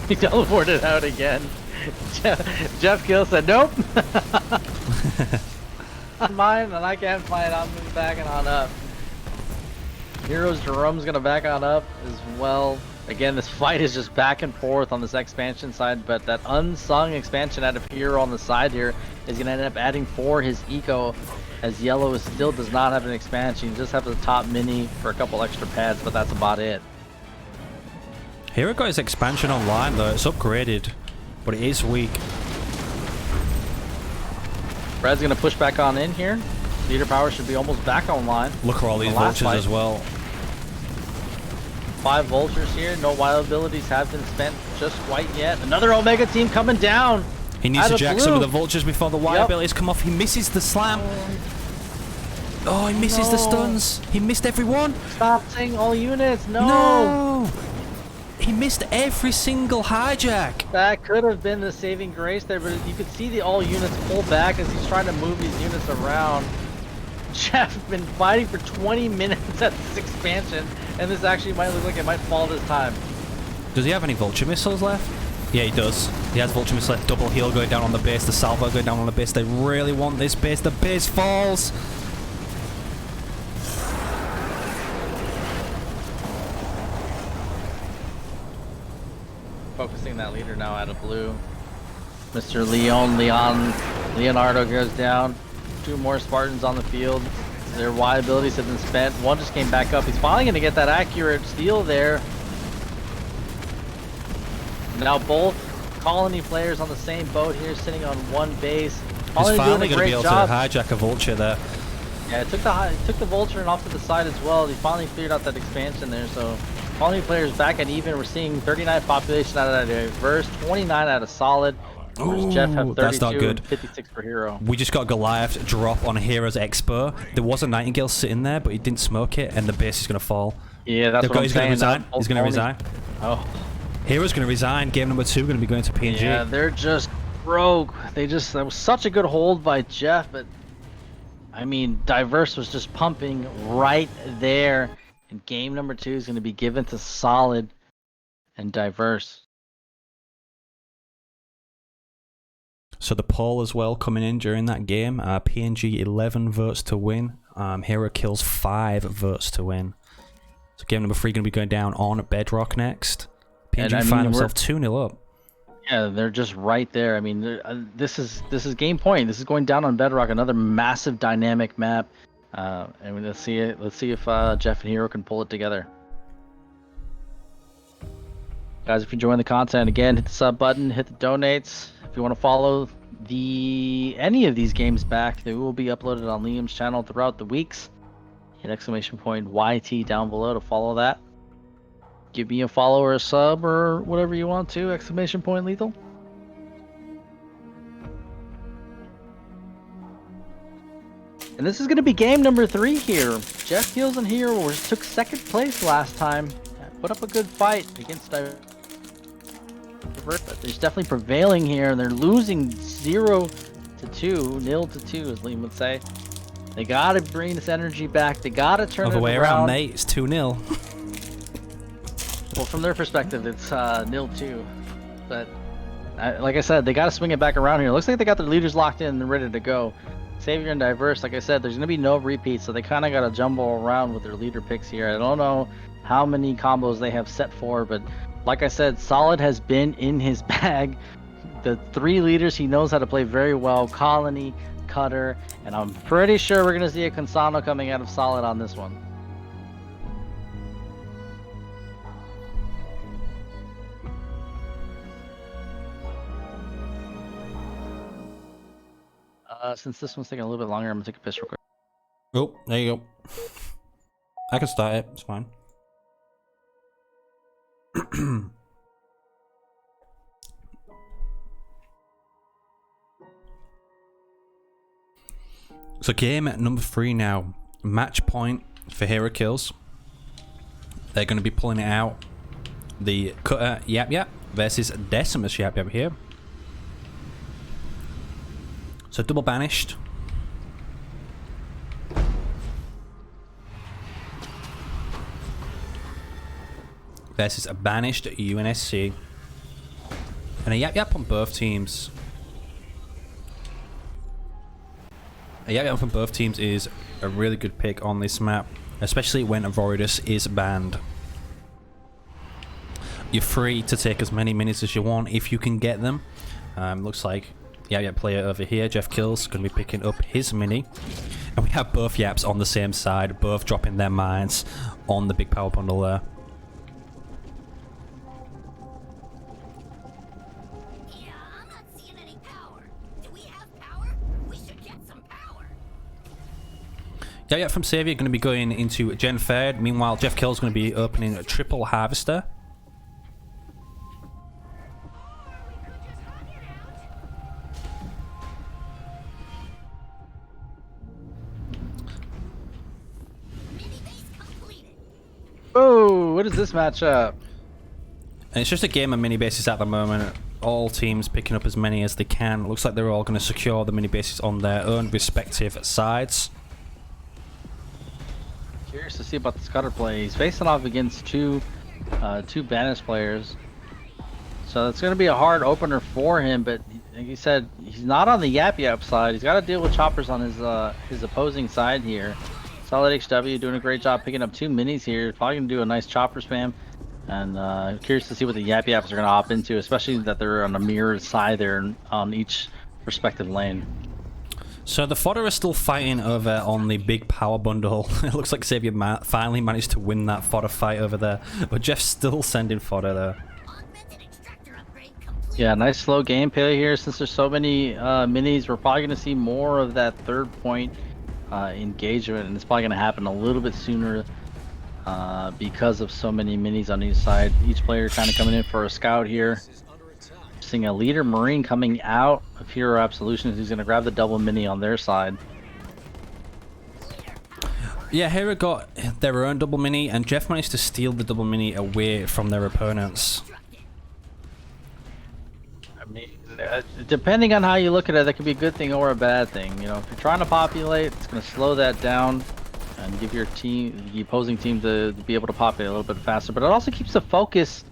He teleported out again. Jeff Gill said, nope. On mine, and I can't find it. I'm moving back and on up. Heroes Jerome's gonna back on up as well. Again, this fight is just back and forth on this expansion side, but that unsung expansion out of Hero on the side here is gonna end up adding for his eco, as Yellow still does not have an expansion. He just have the top mini for a couple extra pads, but that's about it. Hero got his expansion online though, it's upgraded, but it is weak. Brad's gonna push back on in here. Leader power should be almost back online. Look at all these vultures as well. 5 vultures here. No wild abilities have been spent just quite yet. Another Omega team coming down. He needs to jack some of the vultures before the wild abilities come off. He misses the slam. Oh, he misses the stuns. He missed everyone. Stop saying all units. No. He missed every single hijack. That could have been the saving grace there, but you could see the all units pull back as he's trying to move these units around. Jeff been fighting for 20 minutes at this expansion, and this actually might look like it might fall this time. Does he have any vulture missiles left? Yeah, he does. He has vulture missiles left. Double heal going down on the base. The salvo going down on the base. They really want this base. The base falls. Focusing that leader now out of blue. Mr. Leonardo goes down. 2 more Spartans on the field. Their Y abilities have been spent. One just came back up. He's finally going to get that accurate steal there. Now both colony players on the same boat here, sitting on one base. He's finally going to be able to hijack a vulture there. Yeah, it took the vulture and off to the side as well. He finally figured out that expansion there. So colony players back at even. We're seeing 39 population out of diverse, 29 out of solid. Ooh, Jeff have 32 that's not good. And 56 for Hero. We just got Goliath drop on Hero's Expo. There was a Nightingale sitting there, but he didn't smoke it, and the base is going to fall. Yeah, that's what I'm He's going to resign. He's going to resign. Oh. Hero's going to resign. Game number 2 going to be going to PNG. Yeah, they're just broke. That was such a good hold by Jeff, but I mean, Diverse was just pumping right there. And game number 2 is going to be given to Solid and Diverse. So the poll as well coming in during that game. PNG 11 votes to win. HEROKILLS 5 votes to win. So game number 3 going to be going down on Bedrock next. PNG find themselves 2-0 up. Yeah, they're just right there. I mean, this is game point. This is going down on Bedrock, another massive dynamic map. And let's see it. Let's see if Jeff and Hero can pull it together. Guys, if you're enjoying the content, again, hit the sub button, hit the donates. If you want to follow any of these games back, they will be uploaded on Liam's channel throughout the weeks. Hit !YT down below to follow that. Give me a follow or a sub or whatever you want to, !Lethal. And this is going to be game number 3 here. Jeff Heels and Hero took 2nd place last time. Put up a good fight against Diverse, but they're definitely prevailing here, and they're losing 0-2, 0-2, as Liam would say. They gotta bring this energy back. They gotta turn it around. Other way around, mate. It's 2-0. Well, from their perspective, it's 0-2. But like I said, they gotta swing it back around here. Looks like they got their leaders locked in and ready to go. Savior and Diverse, like I said, there's gonna be no repeats, so they kind of gotta jumble around with their leader picks here. I don't know how many combos they have set for, but like I said, Solid has been in his bag. The 3 leaders he knows how to play very well: Colony, Cutter, and I'm pretty sure we're gonna see a Consano coming out of Solid on this one. Since this one's taking a little bit longer, I'm gonna take a piss real quick. Oh, there you go. I can start it. It's fine. So game number 3 now. Match point for HEROKILLS. They're going to be pulling it out. The Cutter Yap Yap versus Decimus Yap Yap here. So double banished. Versus a banished UNSC. And a Yap Yap on both teams. A Yap Yap on both teams is a really good pick on this map. especially when Voridus is banned. You're free to take as many minis as you want if you can get them. Looks like player over here, HEROKILLS, going to be picking up his mini. And we have both Yaps on the same side, both dropping their mines on the big power bundle there. Yeah, I'm not seeing any power. Do we have power? We should get some power. From Savior going to be going into Gen 3rd. Meanwhile, HEROKILLS going to be opening a triple harvester. Oh, what is this matchup? And it's just a game of mini bases at the moment. All teams picking up as many as they can. Looks like they're all going to secure the mini bases on their own respective sides. Curious to see about this cutter play. He's facing off against two Banished players, so it's going to be a hard opener for him. But like you said, he's not on the Yap side. He's got to deal with choppers on his opposing side here. Solid HW doing a great job picking up 2 minis here. Probably going to do a nice chopper spam. And curious to see what the Yaps are going to hop into, especially that they're on a mirrored side there on each respective lane. So the fodder is still fighting over on the big power bundle. It looks like Savior finally managed to win that fodder fight over there. But Jeff's still sending fodder there. Yeah, nice slow gameplay here. Since there's so many minis, we're probably going to see more of that 3rd point engagement, and it's probably going to happen a little bit sooner because of so many minis on each side. Each player kind of coming in for a scout here. Seeing a leader Marine coming out of Hero Absolution, who's going to grab the double mini on their side. Yeah, Hero got their own double mini, and Jeff managed to steal the double mini away from their opponents. I mean, depending on how you look at it, that could be a good thing or a bad thing. You know, if you're trying to populate, it's going to slow that down and give your team, the opposing team, to be able to populate a little bit faster. But it also keeps the focus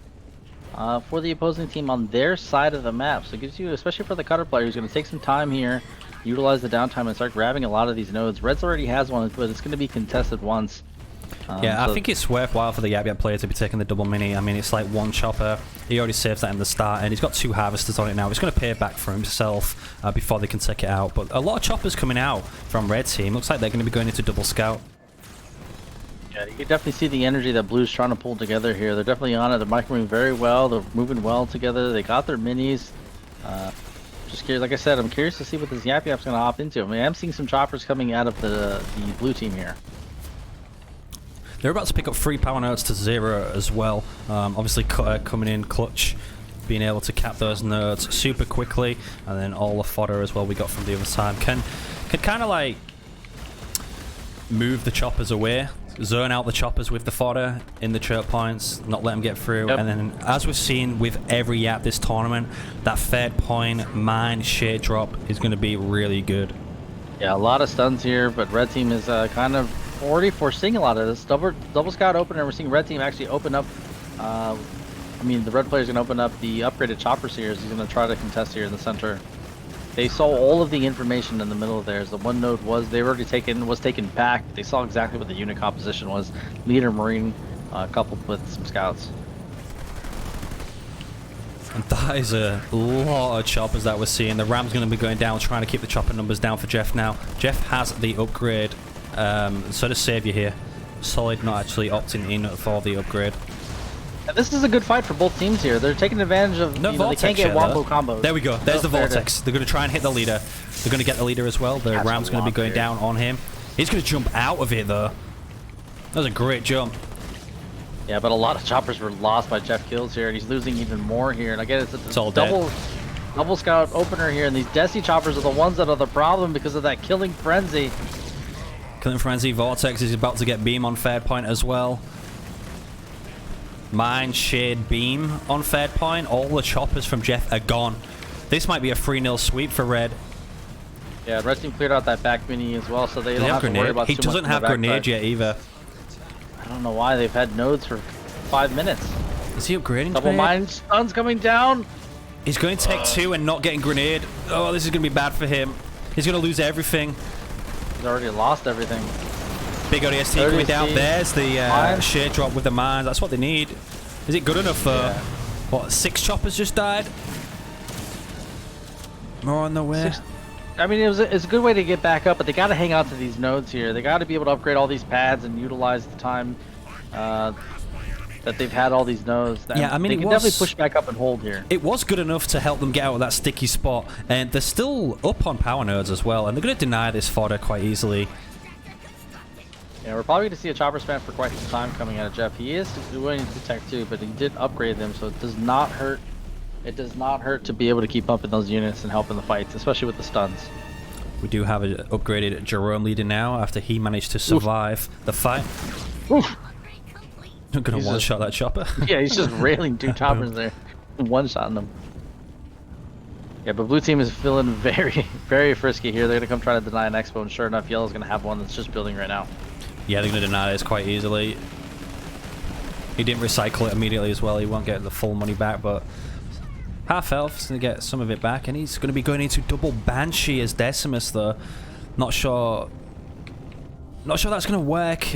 for the opposing team on their side of the map. So it gives you, especially for the cutter player, who's going to take some time here, utilize the downtime, and start grabbing a lot of these nodes. Red's already has one, but it's going to be contested once. Yeah, I think it's worthwhile for the Yap player to be taking the double mini. I mean, it's like 1 chopper. He already saves that in the start, and he's got 2 harvesters on it now. He's going to pay back for himself before they can take it out. But a lot of choppers coming out from Red team. Looks like they're going to be going into double scout. Yeah, you can definitely see the energy that Blue's trying to pull together here. They're definitely on it. They're microing very well. They're moving well together. They got their minis. Just curious, like I said, I'm curious to see what this Yap's going to hop into. I mean, I'm seeing some choppers coming out of the blue team here. They're about to pick up 3 power nodes to 0 as well. Obviously, Cutter coming in clutch, being able to cap those nodes super quickly, and then all the fodder as well we got from the other side. Can kind of like move the choppers away, zone out the choppers with the fodder in the choke points, not let them get through. Yep. And then, as we've seen with every Yap this tournament, that 3rd point mine shade drop is going to be really good. Yeah, a lot of stuns here, but Red team is kind of already foreseeing a lot of this. Double scout opener. We're seeing Red team actually open up. I mean, the Red player is going to open up the upgraded choppers here. So he's going to try to contest here in the center. They saw all of the information in the middle of theirs. The one node was taken back. They saw exactly what the unit composition was. Leader Marine coupled with some scouts. And that is a lot of choppers that we're seeing. The Ram's going to be going down, trying to keep the chopper numbers down for Jeff now. Jeff has the upgrade. So does Savior here. Solid not actually opting in for the upgrade. And this is a good fight for both teams here. They're taking advantage of, they can't get wombo combos. There we go. There's the Vortex. They're going to try and hit the leader. They're going to get the leader as well. The Ram's going to be going down on him. He's going to jump out of it though. That was a great jump. Yeah, but a lot of choppers were lost by HEROKILLS here, and he's losing even more here. And again, it's all double scout opener here, and these Desi choppers are the ones that are the problem because of that killing frenzy. Killing frenzy. Vortex is about to get beam on 3rd point as well. Mine, shade, beam on 3rd point. All the choppers from Jeff are gone. This might be a 3-0 sweep for Red. Yeah, Red team cleared out that back mini as well, so they don't have to worry about too much. He doesn't have grenade yet either. I don't know why they've had nodes for 5 minutes. Is he upgrading? Double mine stuns coming down. He's going to take 2 and not getting grenade. Oh, this is going to be bad for him. He's going to lose everything. He's already lost everything. Big ODST coming down. There's the shade drop with the mines. That's what they need. Is it good enough for what? 6 choppers just died. More on the way. I mean, it's a good way to get back up, but they got to hang out to these nodes here. They got to be able to upgrade all these pads and utilize the time that they've had all these nodes. Yeah, I mean, they can definitely push back up and hold here. It was good enough to help them get out of that sticky spot, and they're still up on power nodes as well, and they're going to deny this fodder quite easily. Yeah, we're probably going to see a chopper spam for quite some time coming out of Jeff. He is doing detect too, but he did upgrade them, so it does not hurt. It does not hurt to be able to keep up in those units and help in the fights, especially with the stuns. We do have an upgraded Jerome leader now after he managed to survive the fight. Oof. I'm going to one-shot that chopper. Yeah, he's just railing 2 choppers there. One-shotting them. Yeah, but blue team is feeling very, very frisky here. They're going to come try to deny an expo, and sure enough, yellow's going to have one that's just building right now. Yeah, they're going to deny this quite easily. He didn't recycle it immediately as well. He won't get the full money back, but half health is going to get some of it back, and he's going to be going into double Banshee as Decimus, though. Not sure that's going to work.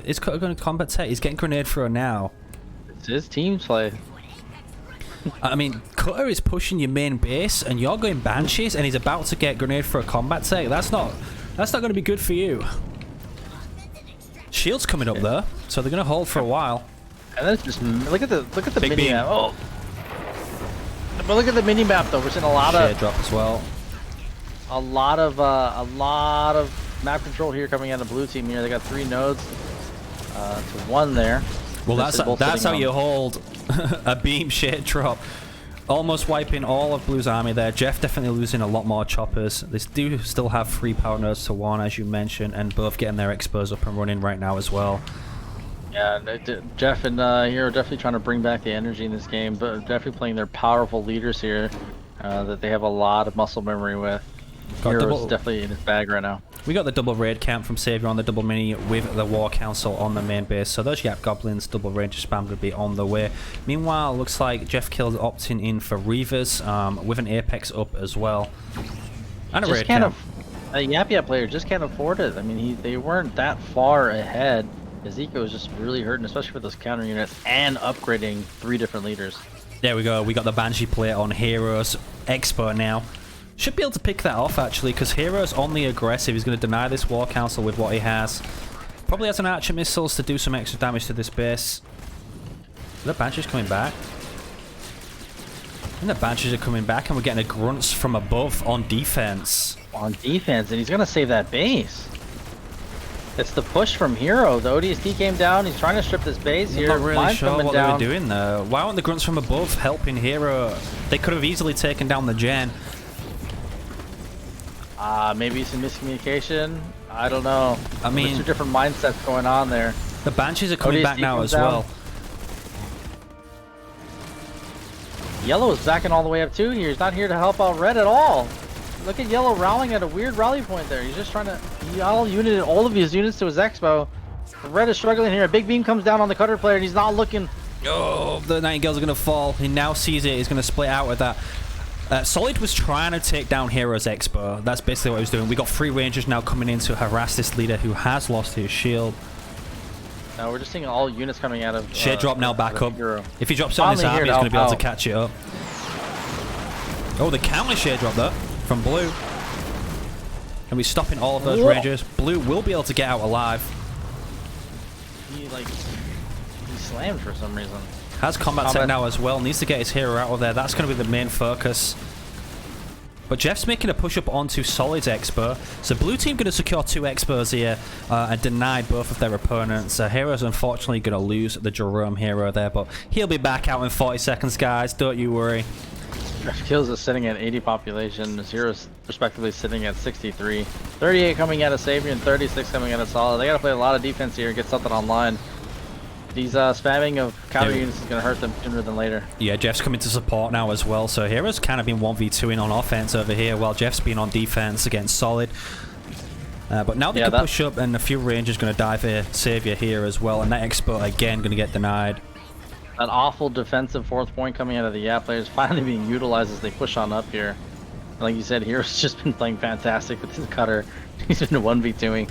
Is Cutter going to combat tech? He's getting grenade thrower now. It's his team play. I mean, Cutter is pushing your main base, and you're going Banshees, and he's about to get grenade for a combat tech. That's not going to be good for you. Shield's coming up there, so they're going to hold for a while. And then it's just look at the Big mini beam. map. Oh, but look at the mini map though. We're seeing a lot Shade of drop as well. a lot of map control here coming out of blue team here. They got 3 nodes to 1 there. Well, that's how you hold a beam shade drop. Almost wiping all of Blue's army there. Jeff definitely losing a lot more choppers. They do still have 3 power nodes to 1, as you mentioned, and both getting their expos up and running right now as well. Yeah, Jeff and Hero definitely trying to bring back the energy in this game, but definitely playing their powerful leaders here that they have a lot of muscle memory with. Hero's definitely in his bag right now. We got the double raid camp from Savior on the double mini with the War Council on the main base, so those Yap Goblins double range spam will be on the way. Meanwhile, looks like Jeff Kills opting in for Reavers with an Apex up as well. And a raid camp. A Yap player just can't afford it. I mean, they weren't that far ahead. Ezekiel was just really hurting, especially for those counter units and upgrading 3 different leaders. There we go. We got the Banshee plate on Hero's Expo now. Should be able to pick that off, actually, because Hero's only aggressive. He's going to deny this War Council with what he has. Probably has an Archer Missiles to do some extra damage to this base. The Banshees coming back. And the Banshees are coming back, and we're getting a Grunts from above on defense. On defense, and he's going to save that base. It's the push from Hero. The ODST came down. He's trying to strip this base here. I'm not really Mine's sure what down. they were doing there. Why aren't the Grunts from above helping Hero? They could have easily taken down the Gen. Maybe some miscommunication. I don't know. I mean, there's 2 different mindsets going on there. The Banshees are coming back now as well. Yellow is backing all the way up too here. He's not here to help out Red at all. Look at Yellow rallying at a weird rally point there. He's just trying to united all of his units to his expo. Red is struggling here. A big beam comes down on the cutter player and he's not looking. Oh, the Nightingales are going to fall. He now sees it. He's going to split out with that. Solid was trying to take down Hero's Expo. That's basically what he was doing. We got 3 Rangers now coming in to harass this leader who has lost his shield. Now we're just seeing all units coming out of Shade drop now back up. Hero. If he drops it on his army, he's going to be able to catch it up. Oh, the counter shade drop there from Blue. And we're stopping all of those Rangers. Blue will be able to get out alive. He slammed for some reason. Has combat tech now as well. Needs to get his hero out of there. That's going to be the main focus. But Jeff's making a push up onto Solid's Expo. So blue team going to secure 2 Expos here and deny both of their opponents. Hero's unfortunately going to lose the Jerome hero there, but he'll be back out in 40 seconds, guys. Don't you worry. Kills is sitting at 80 population. Zero's respectively sitting at 63. 38 coming out of Savior and 36 coming out of Solid. They got to play a lot of defense here and get something online. These spamming of counter units is going to hurt them sooner than later. Yeah, Jeff's coming to support now as well. So Hero's kind of been 1v2ing on offense over here while Jeff's been on defense against Solid. But now they can push up and a few Rangers going to die for Savior here as well. And that Expo again going to get denied. That awful defensive 4th point coming out of the Yap players finally being utilized as they push on up here. Like you said, Hero's just been playing fantastic with his cutter. He's been 1v2ing.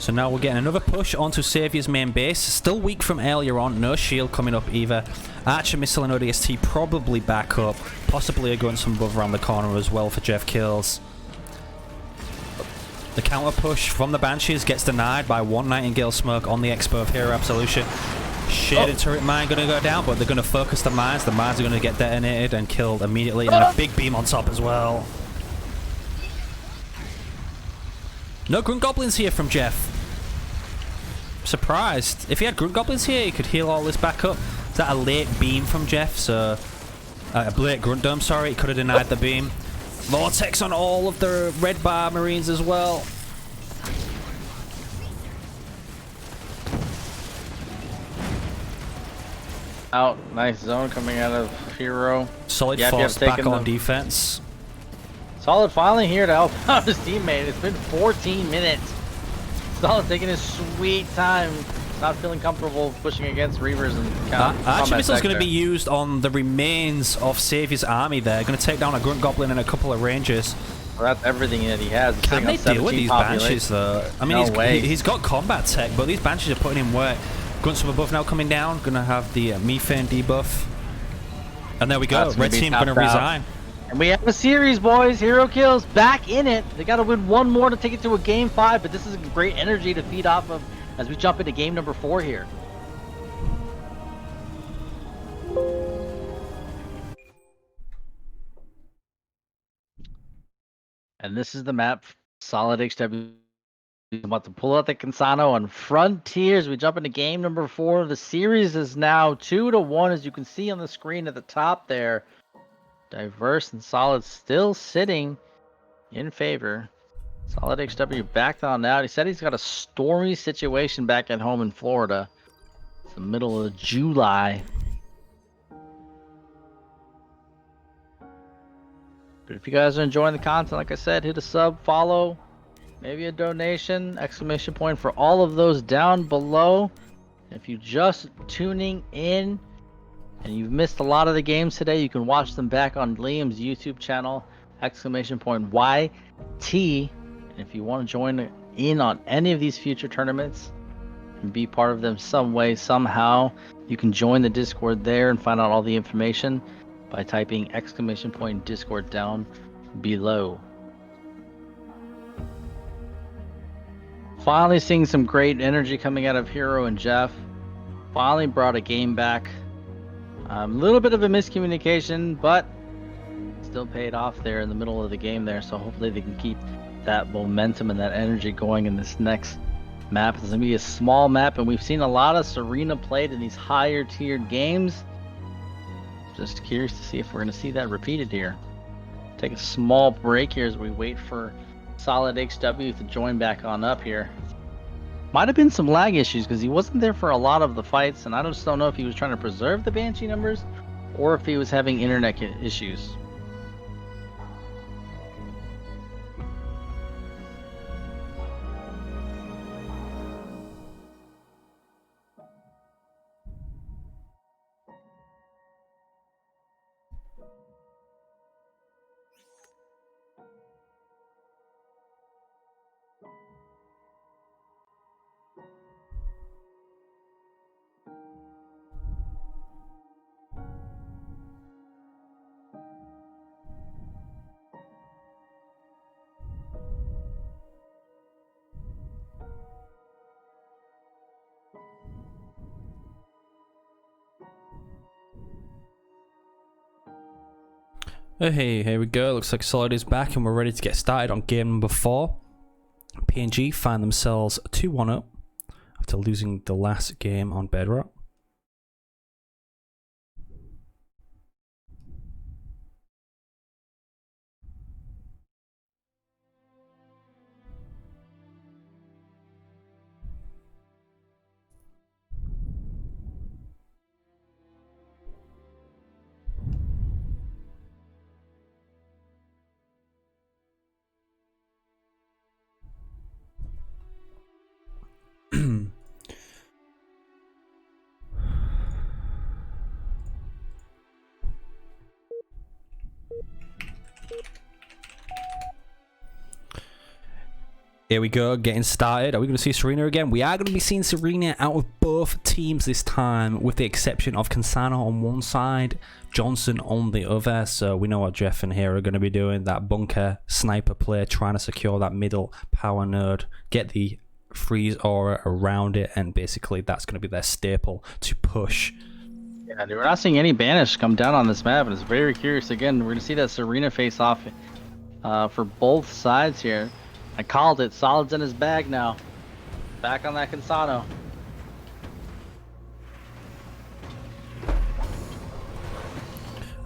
So now we're getting another push onto Saviour's main base. Still weak from earlier on. No shield coming up either. Archer Missile and ODST probably back up. Possibly a gun some above around the corner as well for HEROKILLS. The counter push from the Banshees gets denied by one Nightingale smoke on the Expo of Hero Absolution. Shaded turret mine going to go down, but they're going to focus the mines. The mines are going to get detonated and killed immediately. And then a big beam on top as well. No Grunt Goblins here from Jeff. Surprised. If he had Grunt Goblins here, he could heal all this back up. Is that a late beam from Jeff? So, a late Grunt Dome, sorry. He could have denied the beam. Vortex on all of the red bar Marines as well. Out. Nice zone coming out of Hero. Solid force back on defense. Solid finally here to help out his teammate. It's been 14 minutes. Solid taking his sweet time. Not feeling comfortable pushing against Reavers and Archer Missile's going to be used on the remains of Saviour's army there. Going to take down a Grunt Goblin and a couple of Rangers. Well, that's everything that he has. Can they deal with these Banshees though? I mean, he's got combat tech, but these Banshees are putting in work. Grunts from above now coming down. Going to have the methane debuff. And there we go. Red team going to resign. And we have a series, boys. HEROKILLS back in it. They got to win one more to take it to a game 5, but this is great energy to feed off of as we jump into game number 4 here. And this is the map. Solid HW. I'm about to pull out the Cansano on Frontiers. We jump into game number 4. The series is now 2-1, as you can see on the screen at the top there. Diverse and Solid still sitting in favor. Solid HW backed on out. He said he's got a stormy situation back at home in Florida. It's the middle of July. But if you guys are enjoying the content, like I said, hit a sub, follow, maybe a donation, exclamation point for all of those down below. If you're just tuning in and you've missed a lot of the games today, you can watch them back on Liam's YouTube channel, exclamation point YT. And if you want to join in on any of these future tournaments and be part of them some way, somehow, you can join the Discord there and find out all the information by typing exclamation point Discord down below. Finally seeing some great energy coming out of Hero and Jeff. Finally brought a game back. A little bit of a miscommunication, but still paid off there in the middle of the game there. So hopefully they can keep that momentum and that energy going in this next map. It's going to be a small map, and we've seen a lot of Serena played in these higher tiered games. Just curious to see if we're going to see that repeated here. Take a small break here as we wait for Solid HW to join back on up here. Might have been some lag issues because he wasn't there for a lot of the fights, and I just don't know if he was trying to preserve the Banshee numbers or if he was having internet issues. Oh, hey, here we go. Looks like Solid is back and we're ready to get started on game number 4. PNG find themselves 2-1 up after losing the last game on Bedrock. Here we go, getting started. Are we going to see Serena again? We are going to be seeing Serena out of both teams this time, with the exception of Cansano on one side, Johnson on the other. So we know what Jeff and Hero are going to be doing. That bunker sniper play, trying to secure that middle power node, get the freeze aura around it, and basically that's going to be their staple to push. Yeah, we're not seeing any banish come down on this map, and it's very curious. Again, we're going to see that Serena face off for both sides here. I called it. Solid's in his bag now. Back on that Cansano.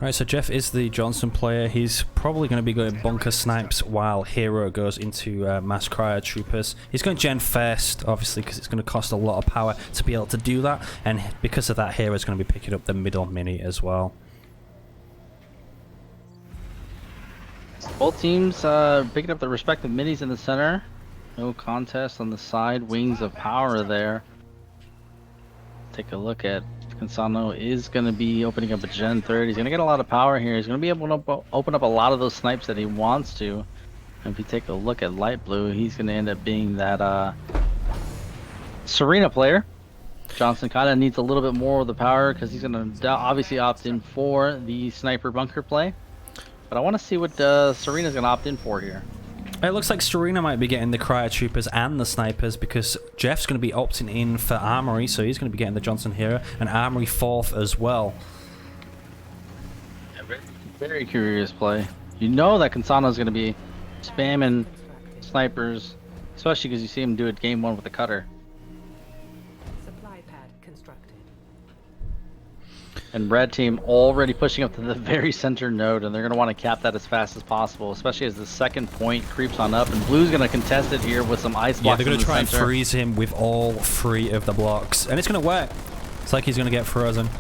Right, so Jeff is the Johnson player. He's probably going to be going bunker snipes while Hero goes into mass cryo troopers. He's going gen first, obviously, because it's going to cost a lot of power to be able to do that. And because of that, Hero's going to be picking up the middle mini as well. Both teams picking up their respective minis in the center. No contest on the side. Wings of power there. Take a look at Cansano is going to be opening up a Gen 3rd. He's going to get a lot of power here. He's going to be able to open up a lot of those snipes that he wants to. And if you take a look at Light Blue, he's going to end up being that Serena player. Johnson kind of needs a little bit more of the power because he's going to obviously opt in for the sniper bunker play. But I want to see what Serena's going to opt in for here. It looks like Serena might be getting the cryo troopers and the snipers because Jeff's going to be opting in for armory, so he's going to be getting the Johnson Hero and armory 4th as well. Yeah, very curious play. You know that Cansano's going to be spamming snipers, especially because you see him do it game 1 with the cutter. Supply pad constructed. And red team already pushing up to the very center node, and they're going to want to cap that as fast as possible, especially as the second point creeps on up. And blue's going to contest it here with some ice blocks. Yeah, they're going to try center. and freeze him with all 3 of the blocks, and it's going to work. It's like he's going to get frozen.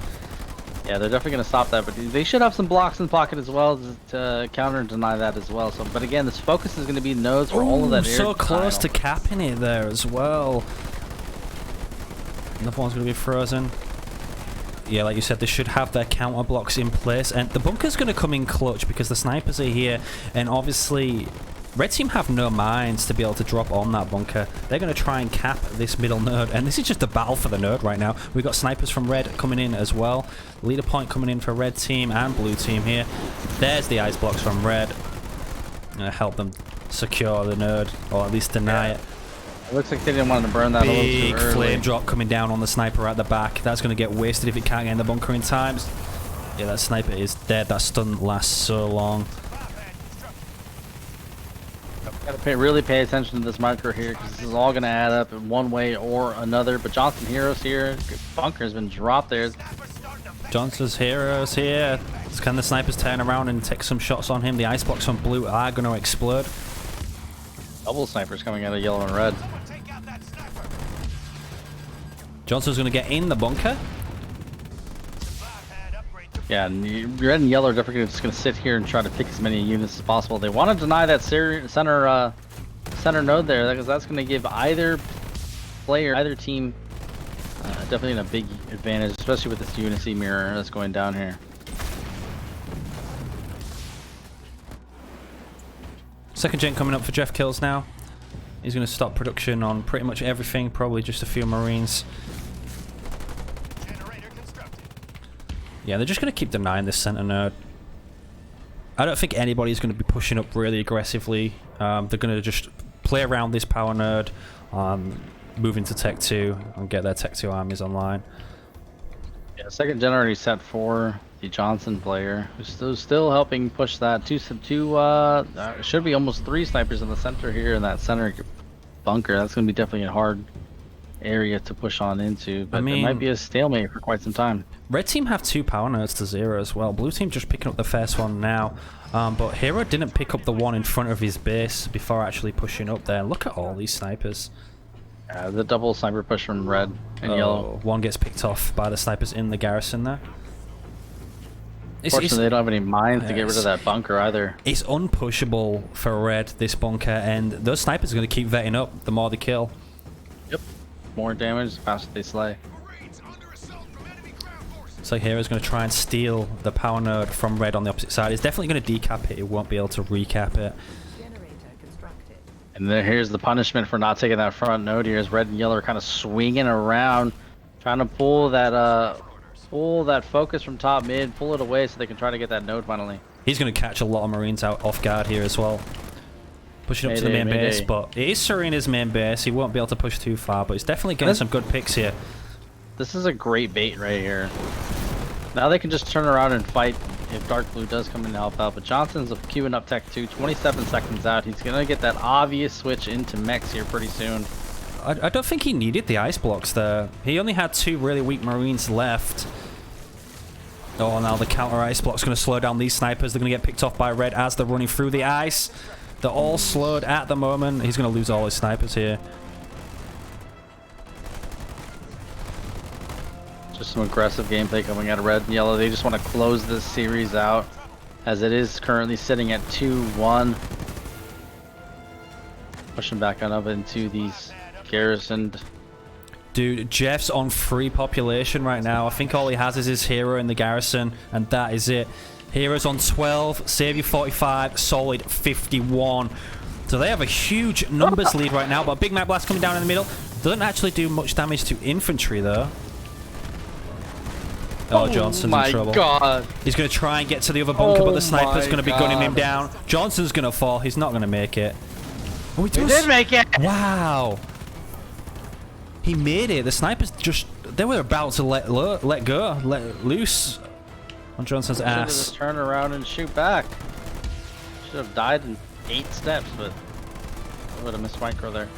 Yeah, they're definitely going to stop that, but they should have some blocks in the pocket as well to counter and deny that as well. So, but again, this focus is going to be nodes for all of that air. So close to capping it there as well. Another one's going to be frozen. Yeah, like you said, they should have their counter blocks in place, and the bunker's going to come in clutch because the snipers are here, and obviously red team have no mines to be able to drop on that bunker. They're going to try and cap this middle node, and this is just a battle for the node right now. We've got snipers from red coming in as well. Leader point coming in for red team and blue team here. There's the ice blocks from red. Gonna help them secure the node, or at least deny it. It looks like they didn't want to burn that a little too Big early. flame drop coming down on the sniper at the back. That's going to get wasted if it can't get in the bunker in time. Yeah, that sniper is dead. That stun lasts so long. Gotta really pay attention to this marker here because this is all going to add up in one way or another. But Johnson Heroes here. Bunker has been dropped there. Johnson's Heroes here. Can the snipers turn around and take some shots on him? The ice blocks on blue are going to explode. Double snipers coming out of yellow and red. Johnson's going to get in the bunker. Yeah, and red and yellow are definitely just going to sit here and try to pick as many units as possible. They want to deny that center node there because that's going to give either player, either team, definitely a big advantage, especially with this Unity mirror that's going down here. Second gen coming up for Jeff Kills now. He's going to stop production on pretty much everything, probably just a few Marines. Yeah, they're just going to keep denying this center node. I don't think anybody's going to be pushing up really aggressively. They're going to just play around this power node, move into Tech 2 and get their Tech 2 armies online. Yeah, second gen already set for the Johnson player, who's still helping push that. Should be almost 3 snipers in the center here in that center bunker. That's going to be definitely a hard area to push on into, but it might be a stalemate for quite some time. Red team have 2 power nodes to 0 as well. Blue team just picking up the first one now, but Hero didn't pick up the one in front of his base before actually pushing up there. Look at all these snipers. The double sniper push from red and yellow. One gets picked off by the snipers in the garrison there. Fortunately, they don't have any mines to get rid of that bunker either. It's unpushable for red, this bunker, and those snipers are going to keep vetting up the more they kill. Yep. More damage, the faster they slay. So Hero's going to try and steal the power node from red on the opposite side. It's definitely going to decap it. It won't be able to recap it. And then here's the punishment for not taking that front node here. As red and yellow are kind of swinging around, trying to pull that focus from top mid, pull it away so they can try to get that node finally. He's going to catch a lot of Marines out off guard here as well. Pushing up to the main base, but it is Serena's main base. He won't be able to push too far, but he's definitely getting some good picks here. This is a great bait right here. Now they can just turn around and fight if Dark Blue does come in to help out. But Johnson's queuing up Tech 2, 27 seconds out. He's going to get that obvious switch into mechs here pretty soon. I don't think he needed the ice blocks there. He only had 2 really weak Marines left. Oh, now the counter ice block's going to slow down these snipers. They're going to get picked off by red as they're running through the ice. They're all slowed at the moment. He's going to lose all his snipers here. Just some aggressive gameplay coming out of red and yellow. They just want to close this series out as it is currently sitting at 2-1. Pushing back on up into these garrisoned. Dude, Jeff's on 3 population right now. I think all he has is his hero in the garrison, and that is it. Hero's on 12, Savior 45, Solid 51. So they have a huge numbers lead right now, but a big map blast coming down in the middle. Doesn't actually do much damage to infantry though. Oh, Johnson's in trouble. God. He's going to try and get to the other bunker, but the sniper's going to be gunning him down. Johnson's going to fall. He's not going to make it. Oh, he did make it! Wow. He made it. The snipers just... They were about to let loose on Johnson's ass. Should have just turned around and shoot back. Should have died in 8 steps, but I would have missed micro there.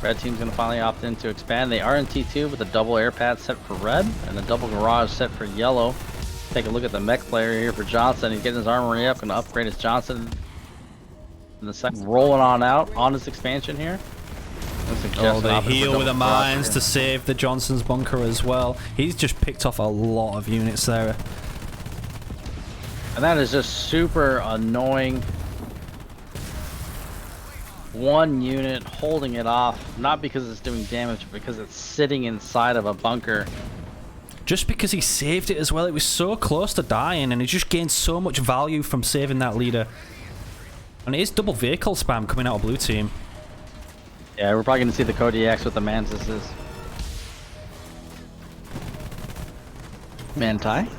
Red team's going to finally opt in to expand. They are in T2 with a double air pad set for red and a double garage set for yellow. Take a look at the mech player here for Johnson. He's getting his armory up, going to upgrade his Johnson in the second. Rolling on out on his expansion here. Oh, they heal with the mines to save the Johnson's bunker as well. He's just picked off a lot of units there. And that is just super annoying. One unit holding it off, not because it's doing damage, but because it's sitting inside of a bunker. Just because he saved it as well. It was so close to dying, and he just gained so much value from saving that leader. And it is double vehicle spam coming out of blue team. Yeah, we're probably going to see the Kodiaks with the Mantises. Manti?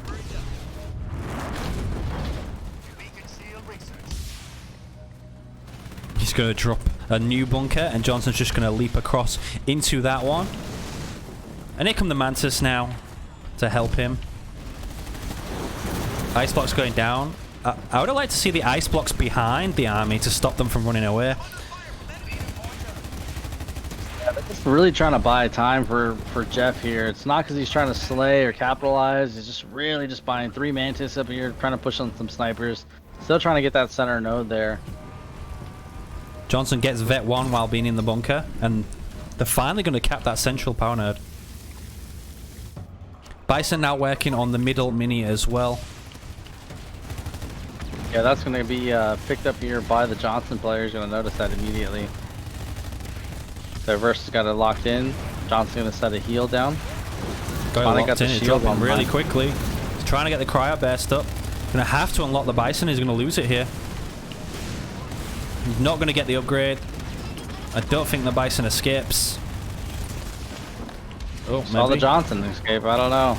He's going to drop a new bunker, and Johnson's just going to leap across into that one. And here come the Mantis now to help him. Ice block's going down. I would have liked to see the ice blocks behind the army to stop them from running away. Yeah, they're just really trying to buy time for Jeff here. It's not because he's trying to slay or capitalize. He's just really just buying 3 Mantis up here, trying to push on some snipers. Still trying to get that center node there. Johnson gets Vet 1 while being in the bunker, and they're finally going to cap that central power node. Bison now working on the middle mini as well. Yeah, that's going to be picked up here by the Johnson players. Going to notice that immediately. Diverse has got it locked in. Johnson's going to set a heal down. Got it locked in, he's dropping really quickly. He's trying to get the cryo burst up. Going to have to unlock the Bison, he's going to lose it here. He's not going to get the upgrade. I don't think the Bison escapes. Oh, maybe. Saw the Johnson escape, I don't know.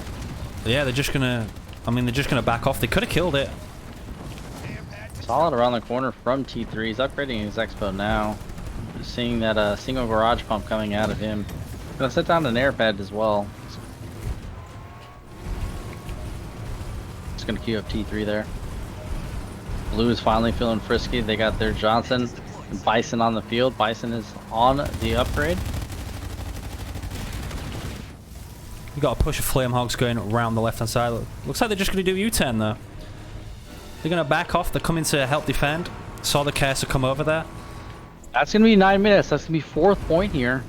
Yeah, they're just going to... I mean, they're just going to back off. They could have killed it. Solid around the corner from T3. He's upgrading his Expo now. Just seeing that single garage pump coming out of him. Gonna set down an air pad as well. Just gonna queue up T3 there. Blue is finally feeling frisky. They got their Johnson and Bison on the field. Bison is on the upgrade. You got a push of Flame Hogs going around the left hand side. Looks like they're just going to do U-turn though. They're going to back off. They're coming to help defend. Saw the Cursor come over there. That's going to be 9 minutes. That's going to be 4th point here.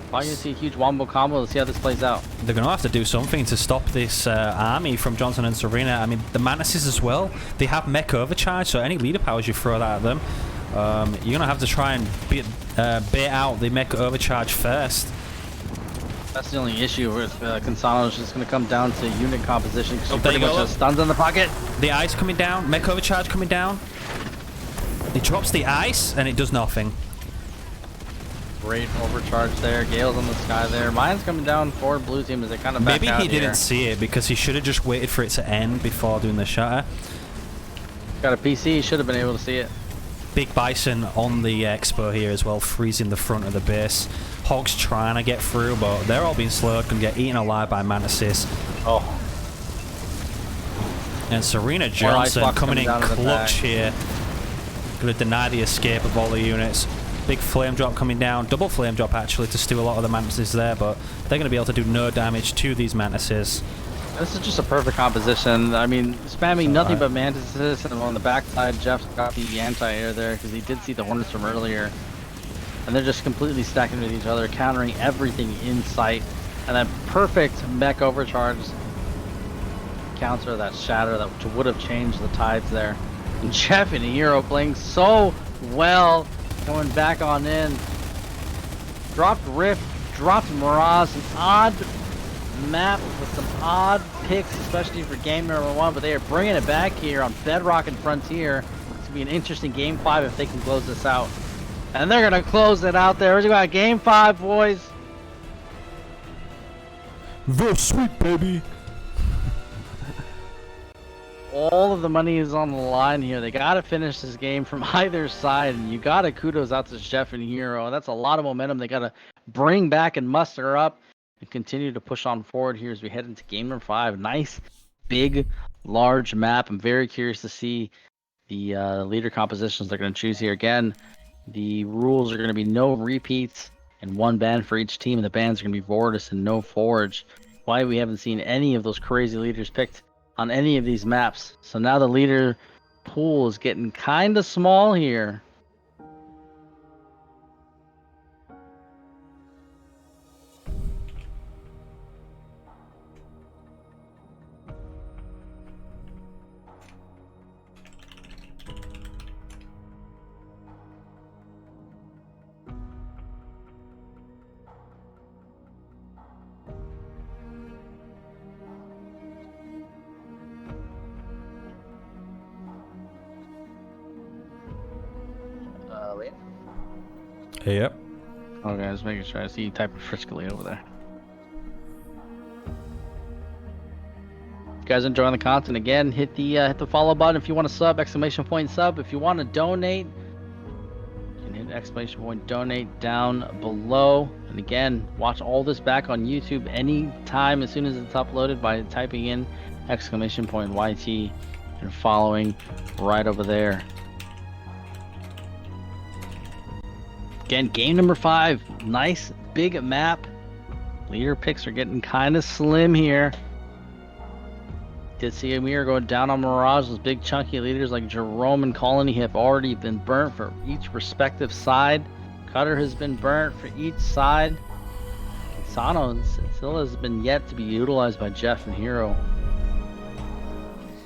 Probably going to see a huge wombo combo. Let's see how this plays out. They're going to have to do something to stop this army from Johnson and Serena. I mean, the Mantises as well. They have mech overcharge, so any leader powers you throw that at them, you're going to have to try and bait out the mech overcharge first. That's the only issue with Consano. Is just going to come down to unit composition because Oh, she pretty much has stuns in the pocket. The ice coming down, mech overcharge coming down. He drops the ice, and it does nothing. Great overcharge there. Gale's on the sky there. Mine's coming down for blue team as they kind of back Maybe out he didn't see it because he should have just waited for it to end before doing the shatter. Got a PC, should have been able to see it. Big Bison on the Expo here as well, freezing the front of the base. Hogs trying to get through, but they're all being slowed, can get eaten alive by Mantises. Oh. And Serena Johnson coming in clutch here. Going to deny the escape of all the units. Big flame drop coming down, double flame drop actually to steal a lot of the Mantises there, but they're going to be able to do no damage to these Mantises. This is just a perfect composition. I mean, spamming nothing but Mantises, and on the backside, Jeff's got the anti-air there because he did see the Hornets from earlier. And they're just completely stacking with each other, countering everything in sight. And that perfect mech overcharge counter, that shatter that would have changed the tides there. And Jeff and Hero playing so well, going back on in. Dropped Rift, dropped Mirage, an odd map with some odd picks, especially for game number 1, but they are bringing it back here on Bedrock and Frontier. It's going to be an interesting game 5 if they can close this out. And they're going to close it out there. We got game 5, boys. The sweet baby. All of the money is on the line here. They got to finish this game from either side, and you got to kudos out to Chef and Hero. That's a lot of momentum they got to bring back and muster up and continue to push on forward here as we head into game number 5. Nice, big, large map. I'm very curious to see the leader compositions they're going to choose here. Again, the rules are going to be no repeats and 1 ban for each team, and the bans are going to be Vortis and no Forge. Why we haven't seen any of those crazy leaders picked on any of these maps. So now the leader pool is getting kind of small here. Yep. Okay, just making sure I see you type of Friscally over there. You guys enjoying the content? Again, hit the follow button if you want to sub, ! Sub. If you want to donate, you can hit ! Donate down below. And again, watch all this back on YouTube anytime as soon as it's uploaded by typing in ! YT and following right over there. Again, game number 5. Nice big map. Leader picks are getting kind of slim here. Did see Amir going down on Mirage. Those big chunky leaders like Jerome and Colony have already been burnt for each respective side. Cutter has been burnt for each side. Sano still has been yet to be utilized by Jeff and Hero.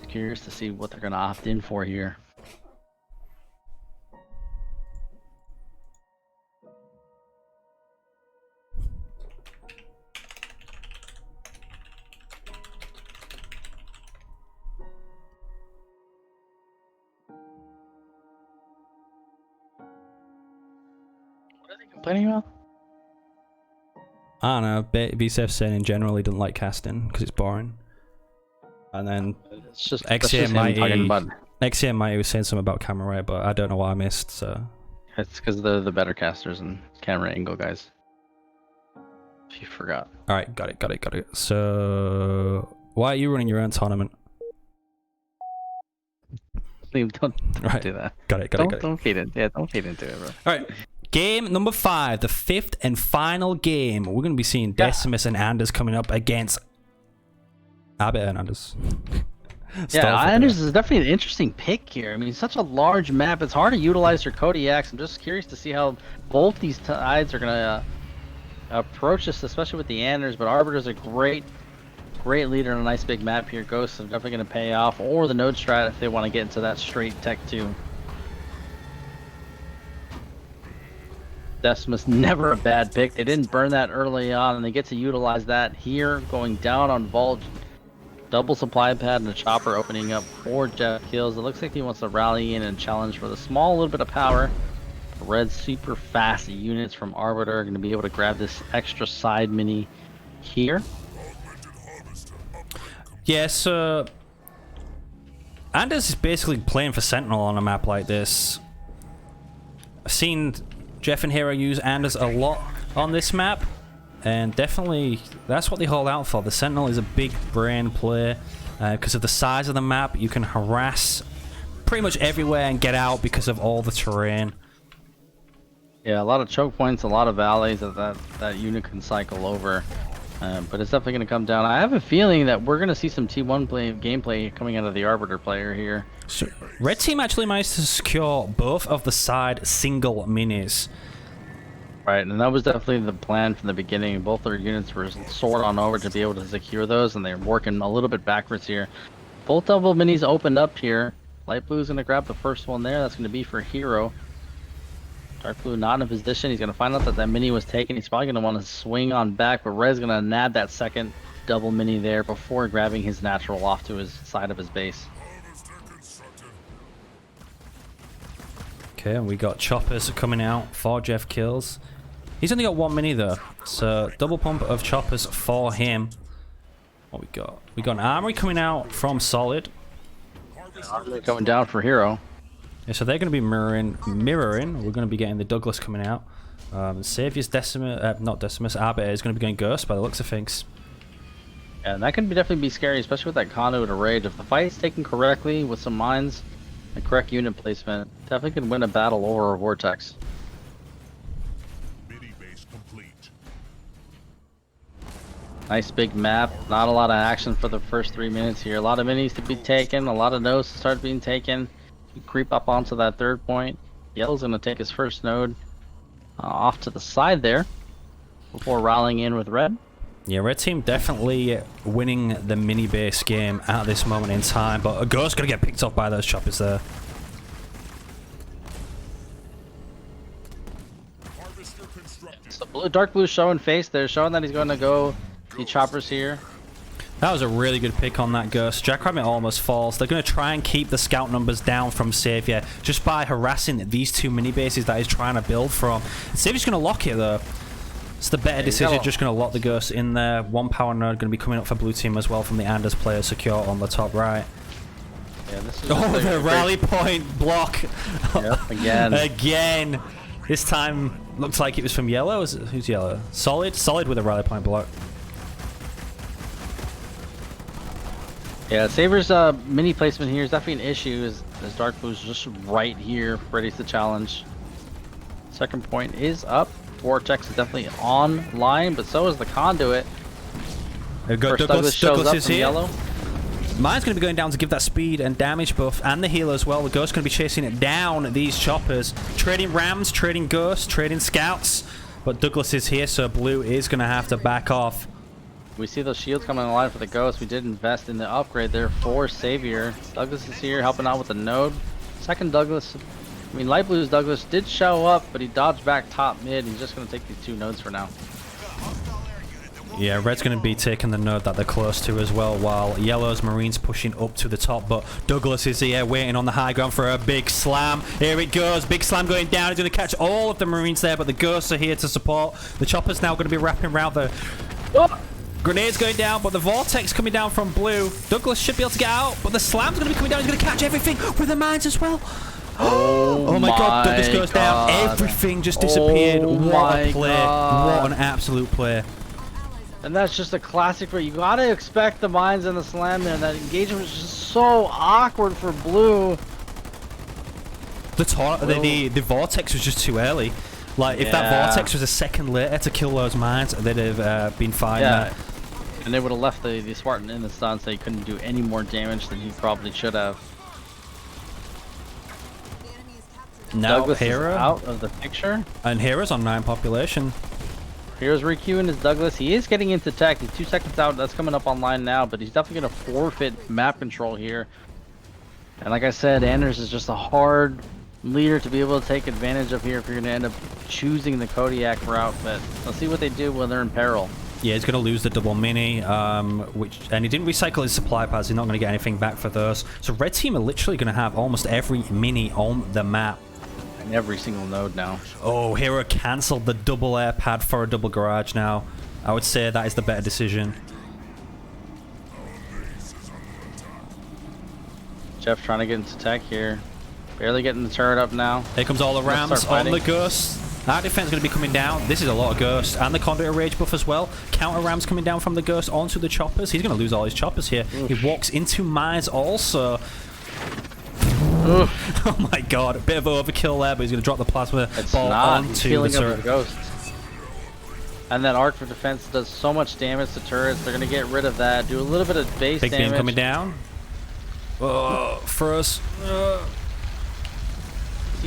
Curious to see what they're going to opt in for here. Complaining about? I don't know. BSF saying in general he doesn't like casting because it's boring. And then It's just XCM Mighty about was saying something about camera right, but I don't know what I missed. So it's because they're the better casters and camera angle guys. If you forgot. all right, got it. So why are you running your own tournament? Don't Right. do that. Got it. Don't feed it. Yeah, don't feed into it, bro. All right. Game number 5, the 5th and final game. We're going to be seeing Decimus and Anders coming up against Abbott and Anders. Yeah, Anders is definitely an interesting pick here. I mean, such a large map. It's hard to utilize your Kodiaks. I'm just curious to see how both these tides are going to approach this, especially with the Anders. But Arbiter's a great leader on a nice big map here. Ghosts are definitely going to pay off. Or the Node Strat if they want to get into that straight Tech 2. Decimus never a bad pick. They didn't burn that early on, and they get to utilize that here, going down on Vault. Double supply pad and a chopper opening up for Jeff Kills. It looks like he wants to rally in and challenge for the small little bit of power. Red super fast units from Arbiter are going to be able to grab this extra side mini here. Yeah, so Anders is basically playing for Sentinel on a map like this. I've seen Jeff and Hero use Anders a lot on this map, and definitely that's what they hold out for. The Sentinel is a big brain play because of the size of the map. You can harass pretty much everywhere and get out because of all the terrain. Yeah, a lot of choke points, a lot of valleys that unit can cycle over. But it's definitely going to come down. I have a feeling that we're going to see some T1 gameplay coming out of the Arbiter player here. So, Red Team actually managed to secure both of the side single minis. Right, and that was definitely the plan from the beginning. Both their units were soared on over to be able to secure those, and they're working a little bit backwards here. Both double minis opened up here. Light Blue's going to grab the first one there. That's going to be for Hero. Dark Blue not in a position. He's going to find out that that mini was taken. He's probably going to want to swing on back, but Red's going to nab that second double mini there before grabbing his natural off to his side of his base. Okay, and we got choppers coming out for Jeff Kills. He's only got one mini though, so double pump of choppers for him. What we got? We got an armory coming out from Solid. Armory coming down for Hero. Yeah, so they're going to be mirroring. We're going to be getting the Douglas coming out. Savior's Decimus, not Decimus, Arbiter is going to be going Ghost by the looks of things. Yeah, and that can definitely be scary, especially with that conduit of rage. If the fight is taken correctly with some mines and correct unit placement, definitely can win a battle over a vortex. Mini base complete. Nice big map. Not a lot of action for the first 3 minutes here. A lot of minis to be taken. A lot of nodes to start being taken. Creep up onto that third point. Yellow's going to take his first node off to the side there before rallying in with Red. Yeah, Red Team definitely winning the mini base game at this moment in time, but a Ghost's going to get picked up by those choppers there. So Dark Blue showing face there, showing that he's going to go the choppers here. That was a really good pick on that Ghost. Jackrabbit almost falls. They're going to try and keep the scout numbers down from Savior just by harassing these two mini bases that he's trying to build from. Savior's going to lock it though. It's the better decision, just going to lock the Ghost in there. One power node going to be coming up for Blue Team as well from the Anders player, secure on the top right. Yeah, this is the rally point block. Yep, again. Again. This time looks like it was from Yellow. Who's Yellow? Solid? Solid with a rally point block. Yeah, Saber's mini placement here is definitely an issue as Dark Blue's just right here, ready to challenge. Second point is up. Vortex is definitely online, but so is the conduit. First Douglas shows up from Yellow. Mine's going to be going down to give that speed and damage buff, and the healer as well. The Ghost's going to be chasing it down, these choppers. Trading rams, trading ghosts, trading scouts. But Douglas is here, so Blue is going to have to back off. We see those shields coming online for the Ghost. We did invest in the upgrade there for Savior. Douglas is here helping out with the node. Second Douglas, I mean Light Blue's Douglas did show up, but he dodged back top mid. He's just going to take these two nodes for now. Yeah, Red's going to be taking the node that they're close to as well, while Yellow's Marines pushing up to the top. But Douglas is here waiting on the high ground for a big slam. Here it goes. Big slam going down. He's going to catch all of the Marines there, but the Ghosts are here to support. The chopper's now going to be wrapping around the... Oh! Grenades going down, but the Vortex coming down from Blue. Douglas should be able to get out, but the slam's going to be coming down. He's going to catch everything with the mines as well. Oh my god, Douglas goes down. Everything just disappeared. What a play. What an absolute play. And that's just a classic for you. Gotta expect the mines and the slam there. That engagement was just so awkward for Blue. The Vortex was just too early. Like, if that Vortex was a second later to kill those mines, they'd have been fine. Yeah, and they would have left the Spartan in the stun, so he couldn't do any more damage than he probably should have. Now Douglas Hero is out of the picture. And Hero's on 9 population. Hero's requeuing his Douglas. He is getting into tech. He's 2 seconds out. That's coming up online now, but he's definitely going to forfeit map control here. And like I said, Anders is just a hard leader to be able to take advantage of here if you're going to end up choosing the Kodiak route. But let's see what they do when they're in peril. Yeah, he's going to lose the double mini, and he didn't recycle his supply pads. He's not going to get anything back for those. So red team are literally going to have almost every mini on the map. And every single node now. Oh, Hero cancelled the double air pad for a double garage now. I would say that is the better decision. Jeff trying to get into tech here. Barely getting the turret up now. Here comes all the rams on the ghosts. That defense is going to be coming down. This is a lot of ghosts. And the conduit rage buff as well. Counter rams coming down from the ghost onto the choppers. He's going to lose all his choppers here. Oof. He walks into mines also. Oh my god. A bit of overkill there, but he's going to drop the plasma ball onto the turret. Ghosts. And that arc for defense does so much damage to turrets. They're going to get rid of that. Do a little bit of base damage. Big beam coming down. For us.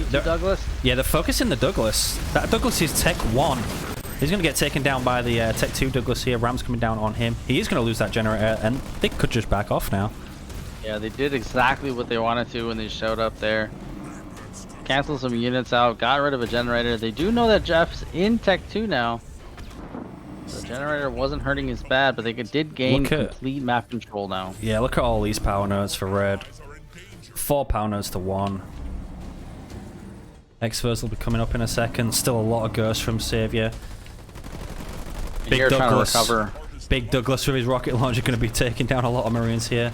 Douglas? Yeah, they're focusing the Douglas. That Douglas is Tech 1. He's going to get taken down by the Tech 2 Douglas here. Ram's coming down on him. He is going to lose that generator, and they could just back off now. Yeah, they did exactly what they wanted to when they showed up there. Canceled some units out, got rid of a generator. They do know that Jeff's in Tech 2 now. The generator wasn't hurting as bad, but they did gain complete map control now. Yeah, look at all these power nodes for red. 4 power nodes to 1. Experts will be coming up in a second. Still a lot of ghosts from Savior. Big Douglas. Big Douglas with his rocket launcher going to be taking down a lot of Marines here.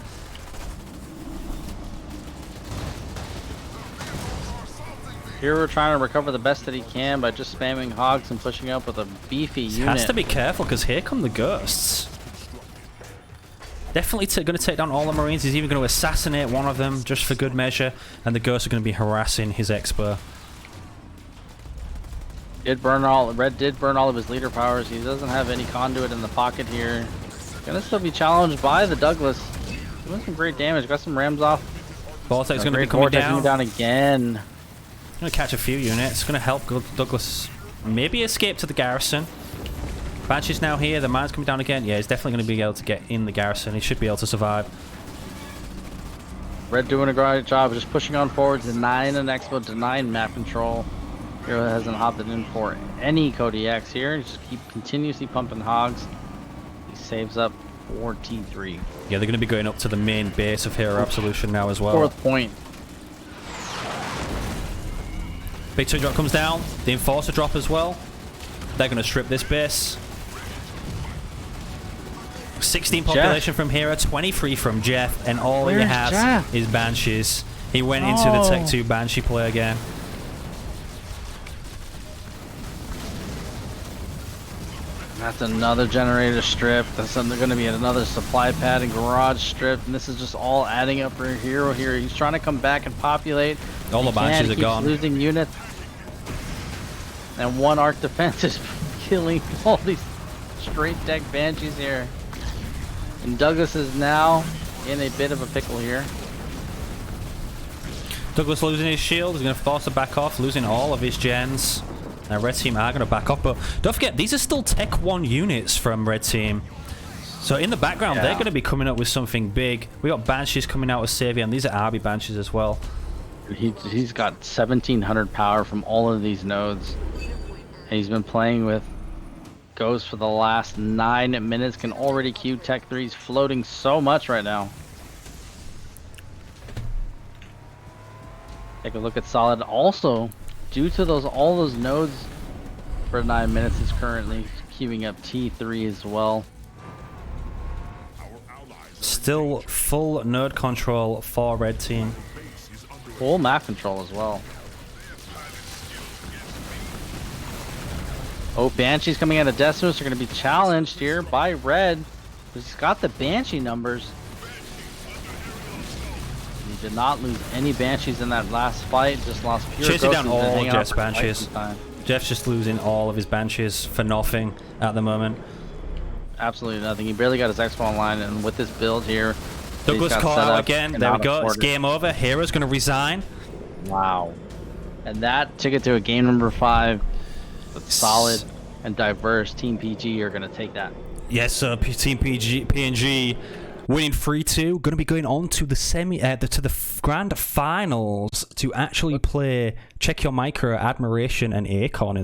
Here we're trying to recover the best that he can by just spamming hogs and pushing up with a beefy unit. Has to be careful because here come the ghosts. Definitely going to take down all the Marines. He's even going to assassinate one of them just for good measure. And the ghosts are going to be harassing his Expo. Red did burn all of his leader powers. He doesn't have any conduit in the pocket here. Gonna still be challenged by the Douglas. Doing some great damage. Got some rams off. Vortex going to be coming down again. Going to catch a few units. Going to help Douglas maybe escape to the garrison. Banshee's now here. The mine's coming down again. Yeah, he's definitely going to be able to get in the garrison. He should be able to survive. Red doing a great job, just pushing on forward, denying an expo, denying map control. Hero hasn't opted in for any Kodiaks here. Just keep continuously pumping hogs. He saves up for T3. Yeah, they're going to be going up to the main base of Hero Absolution now as well. 4th point. Big 2 drop comes down. The Enforcer drop as well. They're going to strip this base. 16 population from Hero, 23 from Jeff, and all he has is Banshees. He went into the Tech 2 Banshee play again. That's another generator strip. That's going to be another supply pad and garage strip. And this is just all adding up for Hero here. He's trying to come back and populate. All the Banshees are gone. Losing units. And one arc defense is killing all these straight deck Banshees here. And Douglas is now in a bit of a pickle here. Douglas losing his shield. He's going to force to back off, losing all of his gens. Now Red Team are going to back up, but don't forget, these are still Tech 1 units from Red Team. So in the background, they're going to be coming up with something big. We got Banshees coming out with Savior, and these are Arby Banshees as well. He's got 1,700 power from all of these nodes. And he's been playing with Ghosts for the last 9 minutes. Can already queue Tech 3's floating so much right now. Take a look at Solid. Also, due to all those nodes for 9 minutes, is currently queuing up T3 as well. Still full node control for Red Team. Full map control as well. Oh, Banshee's coming out of Decimus. They're going to be challenged here by Red. He's got the Banshee numbers. He did not lose any Banshees in that last fight. Just lost pure Chasing Ghosts down all Jeff's Banshees. Jeff's just losing all of his Banshees for nothing at the moment. Absolutely nothing. He barely got his Expo online, and with this build here, Douglas caught out again. There we go. It's game over. Hero's going to resign. Wow. And that took it to a game number 5. But Solid and Diverse Team PG are going to take that. Yes, sir. Team PNG winning 3-2. Going to be going on to the to the grand finals to actually play Check Your Micro, Admiration, and Acorn in